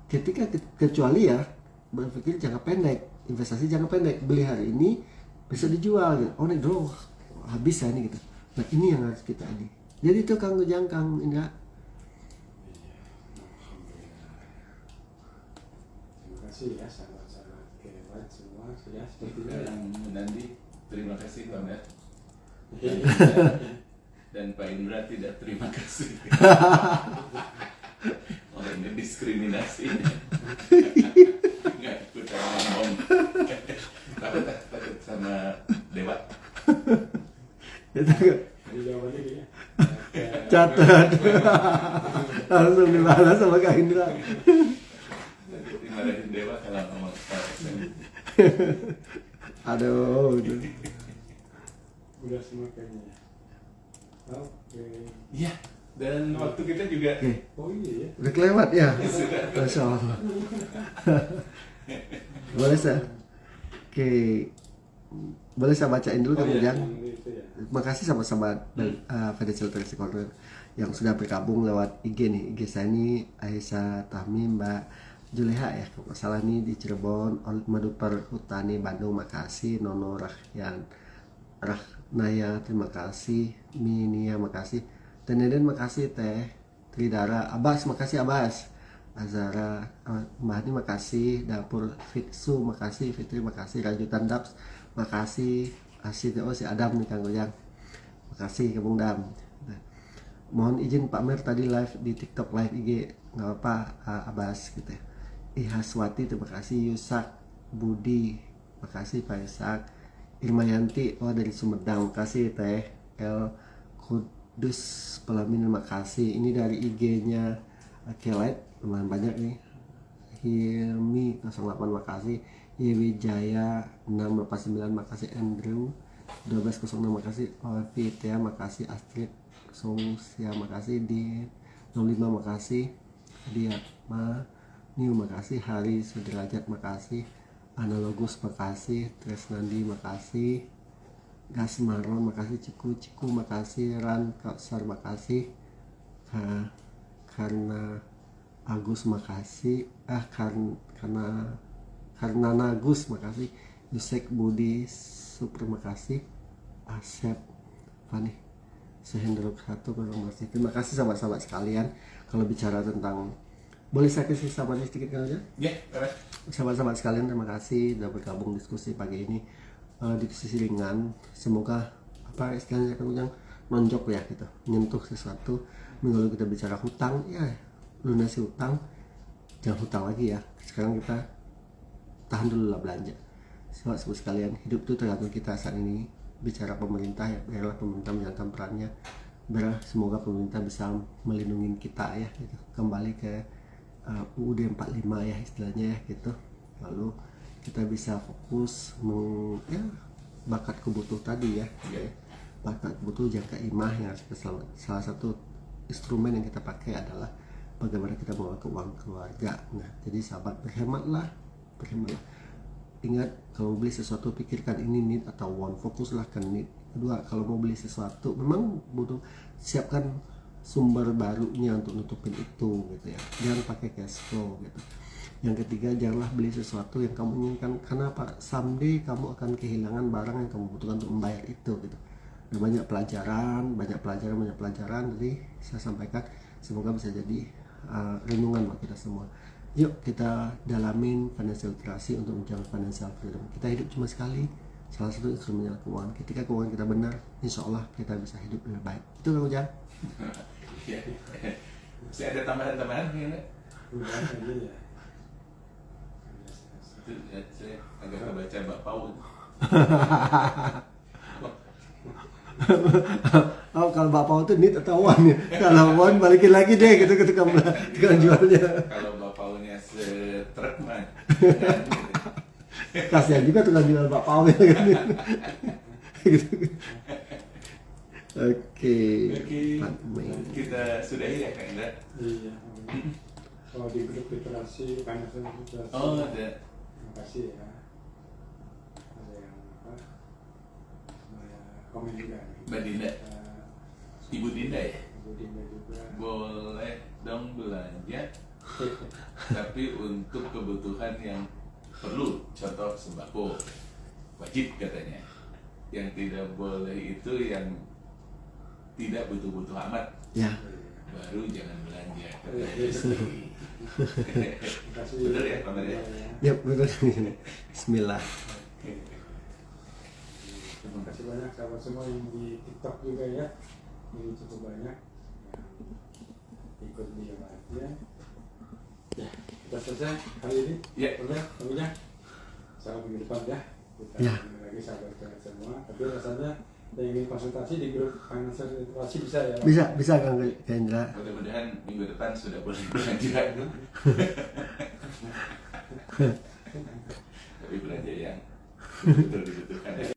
ketika kecuali ya berpikir jangka pendek, investasi jangka pendek, beli hari ini bisa dijual gitu. Oh nih bro, habis ya ini gitu. Nah ini yang harus kita ini. Jadi itu Kang Ujang, Kang Indra. Terima kasih ya sahabat-sahabat Kewat semua sudah sepertinya yang Dan Nandi, terima kasih Bang ya. Dan Pak Indra tidak terima kasih. Oh ini diskriminasi. Nggak ikutan ngomong. Takut sama Dewa. Itu Jadi jawabannya dia. catat. Langsung dibalas sama Kang Indra. Dimarahin Dewa kalau ngomong KSM. Aduh. Udah semua kayaknya. Oke. Iya. Dan waktu kita juga. Oke, Oh iya ya. udah kelewat ya. Masya Allah. Boleh saya? Oke. Boleh saya bacain dulu Kang Ujang? Yang itu ya. Terima kasih sama-sama Financial Tracy Corner yang sudah bergabung lewat IG nih. IG saya ini Aisyah Tahmi, Mbak Juleha ya. Kalau nggak salah nih di Cirebon, Maduper Hutani Bandung, makasih. Nono Rahnaya, terima kasih. Minia, makasih. Teh Neden makasih Teh Tridara. Abbas makasih Abbas. Azara, Mbak Hani makasih. Dapur Fitsu makasih. Fitri makasih. Rajutan Daps makasih. Oh si Adam nih Kang Ujang. Makasih Kang Dam. Nah, mohon izin Pak Mer tadi live di TikTok live IG nggak apa Abbas gitu ya. Ihaswati terima kasih. Yusak Budi makasih Pak Yusak. Irmayanti dari Sumedang makasih Teh. El Kudus Pelamin makasih. Ini dari IG-nya Kelight lumayan banyak nih. Hilmi 08 makasih. Yewijaya 689 makasih. Andrew 1206 makasih. Olivia makasih. Astrid Solusia makasih. Di 05 makasih. Diatma New makasih. Hari Sudrajat makasih. Analogus makasih. Tresnandi makasih. Gasmaron makasih. Ciku makasih. Ran Kausar makasih. Karena Agus makasih. Karena Nagus makasih. Yusek Budi Super makasih. Asep Fani Sehendruk 1 makasih. Terima kasih sahabat-sahabat sekalian. Kalau bicara tentang, boleh saya kasih sahabat sedikit kan aja? Ya, Sahabat-sahabat sekalian terima kasih sudah bergabung diskusi pagi ini. Diskusi ringan, semoga apa istilahnya kan yang nonjok ya gitu, menyentuh sesuatu. Minggu lalu kita bicara hutang, ya lunasi hutang, jangan hutang lagi ya. Sekarang kita tahan dulu lah belanja. Sahabat sekalian, hidup itu tergantung kita saat ini. Bicara pemerintah ya, biarlah pemerintah menjalankan perannya. Biarlah semoga pemerintah bisa melindungi kita ya gitu. Kembali ke UUD 45 ya istilahnya ya gitu. Lalu kita bisa fokus bakat kebutuh tadi ya. Bakat kebutuh jangka imah yang harus kita salah satu instrumen yang kita pakai adalah bagaimana kita mengelola keuangan keluarga. Nah, jadi sahabat berhematlah. Ingat, kalau mau beli sesuatu pikirkan ini need atau want, fokuslah ke need. Kedua, kalau mau beli sesuatu memang butuh siapkan sumber barunya untuk nutupin itu gitu ya. Jangan pakai cash flow gitu. Yang ketiga, janganlah beli sesuatu yang kamu inginkan, karena apa? Someday kamu akan kehilangan barang yang kamu butuhkan untuk membayar itu gitu. Nah, banyak pelajaran. Jadi saya sampaikan semoga bisa jadi renungan buat kita semua. Yuk kita dalamin financial literasi untuk mencapai financial freedom. Kita hidup cuma sekali. Salah satu instrumennya keuangan. Ketika keuangan kita benar, insya Allah kita bisa hidup lebih baik. Itu Kang Ujang. Ya. Masih ada tambahan-tambahan ini? Udah aja ya. Itu ya, saya agak kebaca Mbak Paul. Oh, kalau Bapak itu need atau wan ya? Kalau wan balikin lagi deh gitu ke tukang jualnya. Kalau Mbak Paulnya setrek mah. Kasihan juga tukang jual Bapak ya kan. Gitu. Oke. Kita sudahi ya Kak Indra. Iya. Kalau di grup literasi financial literasi. Oh, ada. Terima kasih ya. Ada yang komen juga nih. Mbak Dinda. Ibu Dinda ya? Ibu Dinda juga. Boleh dong belanja, tapi untuk kebutuhan yang perlu, contoh sembako, wajib katanya. Yang tidak boleh itu yang tidak butuh-butuh amat. Ya. Baru jangan belanja. Kasih. Bener ya, Pak Mer ya? Ya, betul. Bismillah. Terima kasih banyak sahabat semua yang di TikTok juga ya. Ini cukup banyak yang ikut di ya. Ya, kita selesai hari ini. Ya. Boleh, tentunya. Sampai minggu depan ya. Kita Ya. lagi sahabat semua. Tapi rasanya yang ingin konsultasi di grup financial literasi bisa ya. Bisa Kang Gendra. Mudah-mudahan minggu depan sudah boleh belanja. Tapi belanja yang betul dibutuhkan ya.